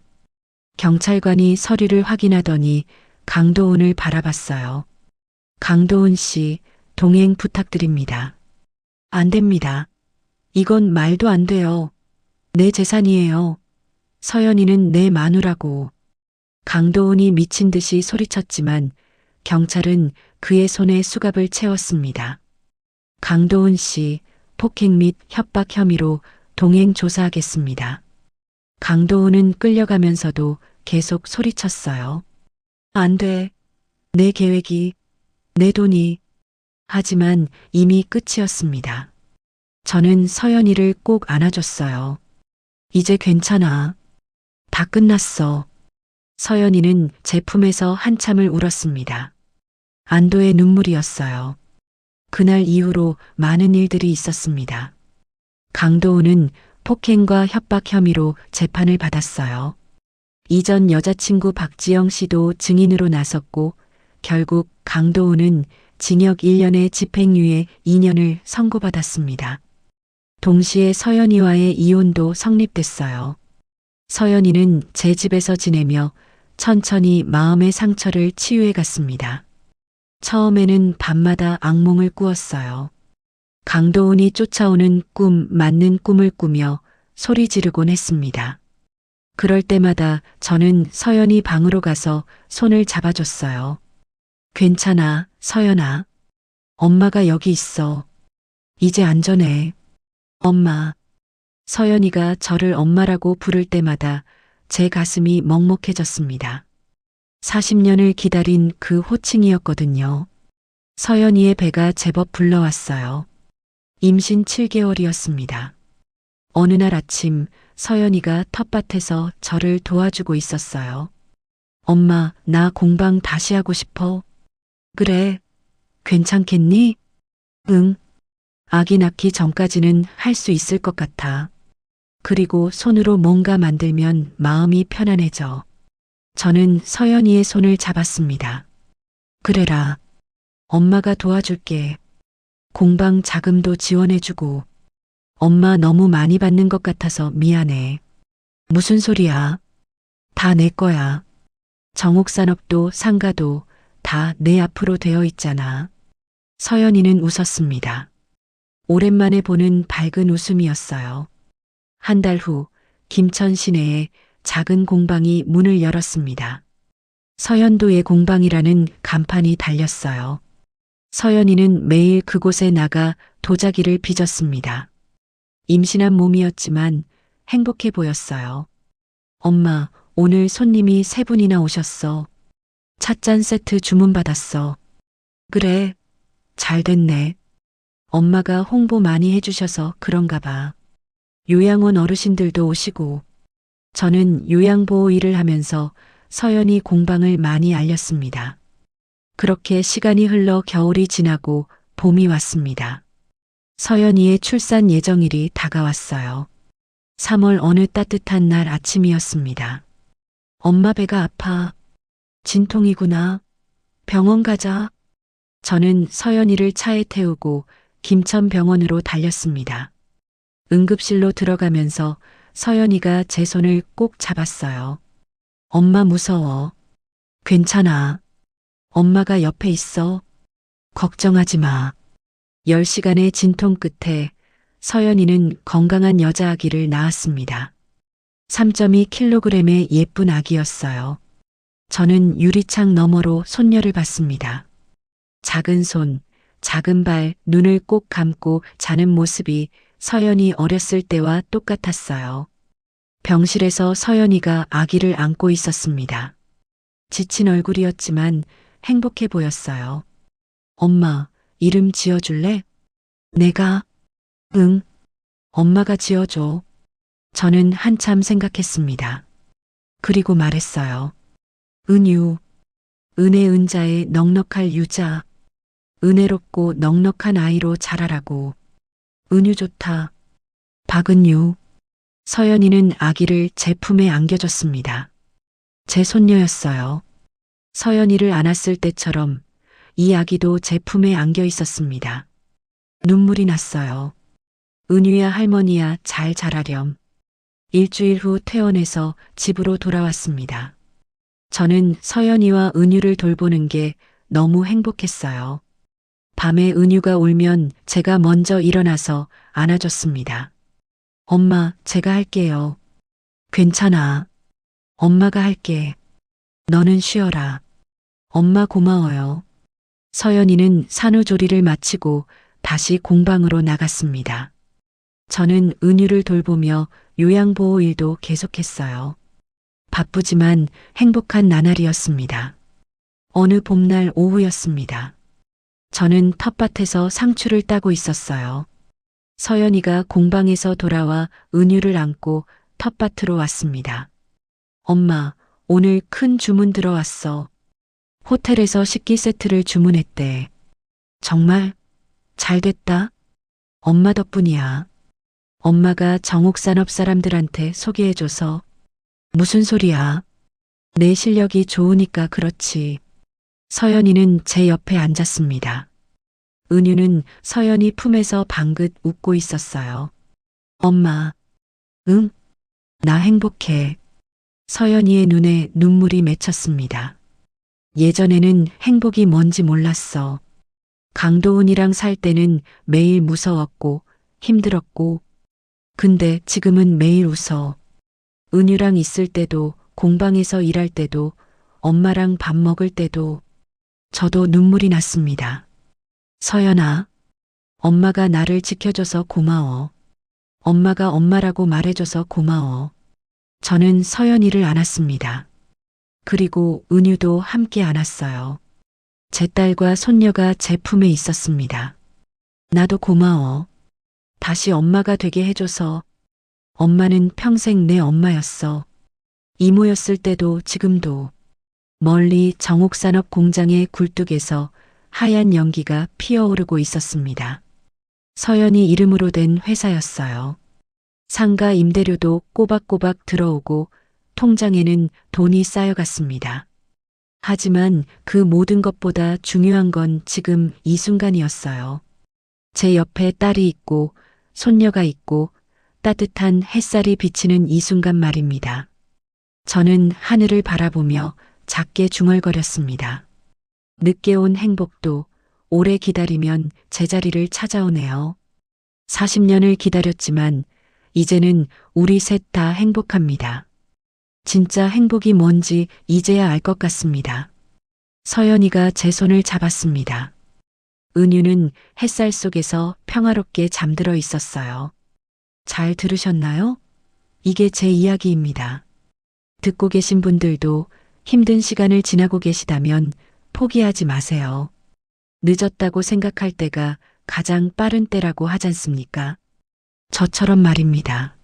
경찰관이 서류를 확인하더니 강도훈을 바라봤어요. 강도훈 씨, 동행 부탁드립니다. 안 됩니다. 이건 말도 안 돼요. 내 재산이에요. 서연이는 내 마누라고. 강도훈이 미친 듯이 소리쳤지만 경찰은 그의 손에 수갑을 채웠습니다. 강도훈 씨, 폭행 및 협박 혐의로 동행 조사하겠습니다. 강도훈은 끌려가면서도 계속 소리쳤어요. 안 돼. 내 계획이, 내 돈이. 하지만 이미 끝이었습니다. 저는 서연이를 꼭 안아줬어요. 이제 괜찮아. 다 끝났어. 서연이는 제 품에서 한참을 울었습니다. 안도의 눈물이었어요. 그날 이후로 많은 일들이 있었습니다. 강도훈은 폭행과 협박 혐의로 재판을 받았어요. 이전 여자친구 박지영 씨도 증인으로 나섰고 결국 강도우는 징역 1년에 집행유예 2년을 선고받았습니다. 동시에 서연이와의 이혼도 성립됐어요. 서연이는 제 집에서 지내며 천천히 마음의 상처를 치유해 갔습니다. 처음에는 밤마다 악몽을 꾸었어요. 강도훈이 쫓아오는 꿈 맞는 꿈을 꾸며 소리 지르곤 했습니다. 그럴 때마다 저는 서연이 방으로 가서 손을 잡아줬어요. 괜찮아, 서연아. 엄마가 여기 있어. 이제 안전해. 엄마. 서연이가 저를 엄마라고 부를 때마다 제 가슴이 먹먹해졌습니다. 40년을 기다린 그 호칭이었거든요. 서연이의 배가 제법 불러왔어요. 임신 7개월이었습니다. 어느 날 아침 서연이가 텃밭에서 저를 도와주고 있었어요. 엄마, 나 공방 다시 하고 싶어. 그래. 괜찮겠니? 응. 아기 낳기 전까지는 할 수 있을 것 같아. 그리고 손으로 뭔가 만들면 마음이 편안해져. 저는 서연이의 손을 잡았습니다. 그래라. 엄마가 도와줄게. 공방 자금도 지원해주고. 엄마 너무 많이 받는 것 같아서 미안해. 무슨 소리야? 다 내 거야. 정옥산업도 상가도 다 내 앞으로 되어 있잖아. 서연이는 웃었습니다. 오랜만에 보는 밝은 웃음이었어요. 한 달 후 김천 시내에 작은 공방이 문을 열었습니다. 서연도의 공방이라는 간판이 달렸어요. 서연이는 매일 그곳에 나가 도자기를 빚었습니다. 임신한 몸이었지만 행복해 보였어요. 엄마, 오늘 손님이 3분이나 오셨어. 찻잔 세트 주문받았어. 그래, 잘 됐네. 엄마가 홍보 많이 해주셔서 그런가 봐. 요양원 어르신들도 오시고. 저는 요양보호 일을 하면서 서연이 공방을 많이 알렸습니다. 그렇게 시간이 흘러 겨울이 지나고 봄이 왔습니다. 서연이의 출산 예정일이 다가왔어요. 3월 어느 따뜻한 날 아침이었습니다. 엄마 배가 아파. 진통이구나. 병원 가자. 저는 서연이를 차에 태우고 김천병원으로 달렸습니다. 응급실로 들어가면서 서연이가 제 손을 꼭 잡았어요. 엄마 무서워. 괜찮아. 엄마가 옆에 있어. 걱정하지 마. 10시간의 진통 끝에 서연이는 건강한 여자 아기를 낳았습니다. 3.2kg의 예쁜 아기였어요. 저는 유리창 너머로 손녀를 봤습니다. 작은 손, 작은 발, 눈을 꼭 감고 자는 모습이 서연이 어렸을 때와 똑같았어요. 병실에서 서연이가 아기를 안고 있었습니다. 지친 얼굴이었지만 행복해 보였어요. 엄마, 이름 지어줄래? 내가? 응. 엄마가 지어줘. 저는 한참 생각했습니다. 그리고 말했어요. 은유. 은혜 은자의 넉넉할 유자. 은혜롭고 넉넉한 아이로 자라라고. 은유 좋다. 박은유. 서연이는 아기를 제 품에 안겨줬습니다. 제 손녀였어요. 서연이를 안았을 때처럼 이 아기도 제 품에 안겨 있었습니다. 눈물이 났어요. 은유야 할머니야 잘 자라렴. 일주일 후 퇴원해서 집으로 돌아왔습니다. 저는 서연이와 은유를 돌보는 게 너무 행복했어요. 밤에 은유가 울면 제가 먼저 일어나서 안아줬습니다. 엄마, 제가 할게요. 괜찮아. 엄마가 할게. 너는 쉬어라. 엄마 고마워요. 서연이는 산후조리를 마치고 다시 공방으로 나갔습니다. 저는 은유를 돌보며 요양보호 일도 계속했어요. 바쁘지만 행복한 나날이었습니다. 어느 봄날 오후였습니다. 저는 텃밭에서 상추를 따고 있었어요. 서연이가 공방에서 돌아와 은유를 안고 텃밭으로 왔습니다. 엄마, 오늘 큰 주문 들어왔어. 호텔에서 식기 세트를 주문했대. 정말 잘 됐다. 엄마 덕분이야. 엄마가 정옥산업 사람들한테 소개해줘서. 무슨 소리야? 내 실력이 좋으니까 그렇지. 서연이는 제 옆에 앉았습니다. 은유는 서연이 품에서 방긋 웃고 있었어요. 엄마, 응? 나 행복해. 서연이의 눈에 눈물이 맺혔습니다. 예전에는 행복이 뭔지 몰랐어. 강도훈이랑 살 때는 매일 무서웠고 힘들었고, 근데 지금은 매일 웃어. 은유랑 있을 때도, 공방에서 일할 때도, 엄마랑 밥 먹을 때도, 저도 눈물이 났습니다. 서연아, 엄마가 나를 지켜줘서 고마워. 엄마가 엄마라고 말해줘서 고마워. 저는 서연이를 안았습니다. 그리고 은유도 함께 안았어요. 제 딸과 손녀가 제 품에 있었습니다. 나도 고마워. 다시 엄마가 되게 해줘서. 엄마는 평생 내 엄마였어. 이모였을 때도 지금도. 멀리 정옥산업 공장의 굴뚝에서 하얀 연기가 피어오르고 있었습니다. 서연이 이름으로 된 회사였어요. 상가 임대료도 꼬박꼬박 들어오고 통장에는 돈이 쌓여갔습니다. 하지만 그 모든 것보다 중요한 건 지금 이 순간이었어요. 제 옆에 딸이 있고 손녀가 있고 따뜻한 햇살이 비치는 이 순간 말입니다. 저는 하늘을 바라보며 작게 중얼거렸습니다. 늦게 온 행복도 오래 기다리면 제자리를 찾아오네요. 40년을 기다렸지만 이제는 우리 셋 다 행복합니다. 진짜 행복이 뭔지 이제야 알 것 같습니다. 서연이가 제 손을 잡았습니다. 은유는 햇살 속에서 평화롭게 잠들어 있었어요. 잘 들으셨나요? 이게 제 이야기입니다. 듣고 계신 분들도 힘든 시간을 지나고 계시다면 포기하지 마세요. 늦었다고 생각할 때가 가장 빠른 때라고 하지 않습니까? 저처럼 말입니다.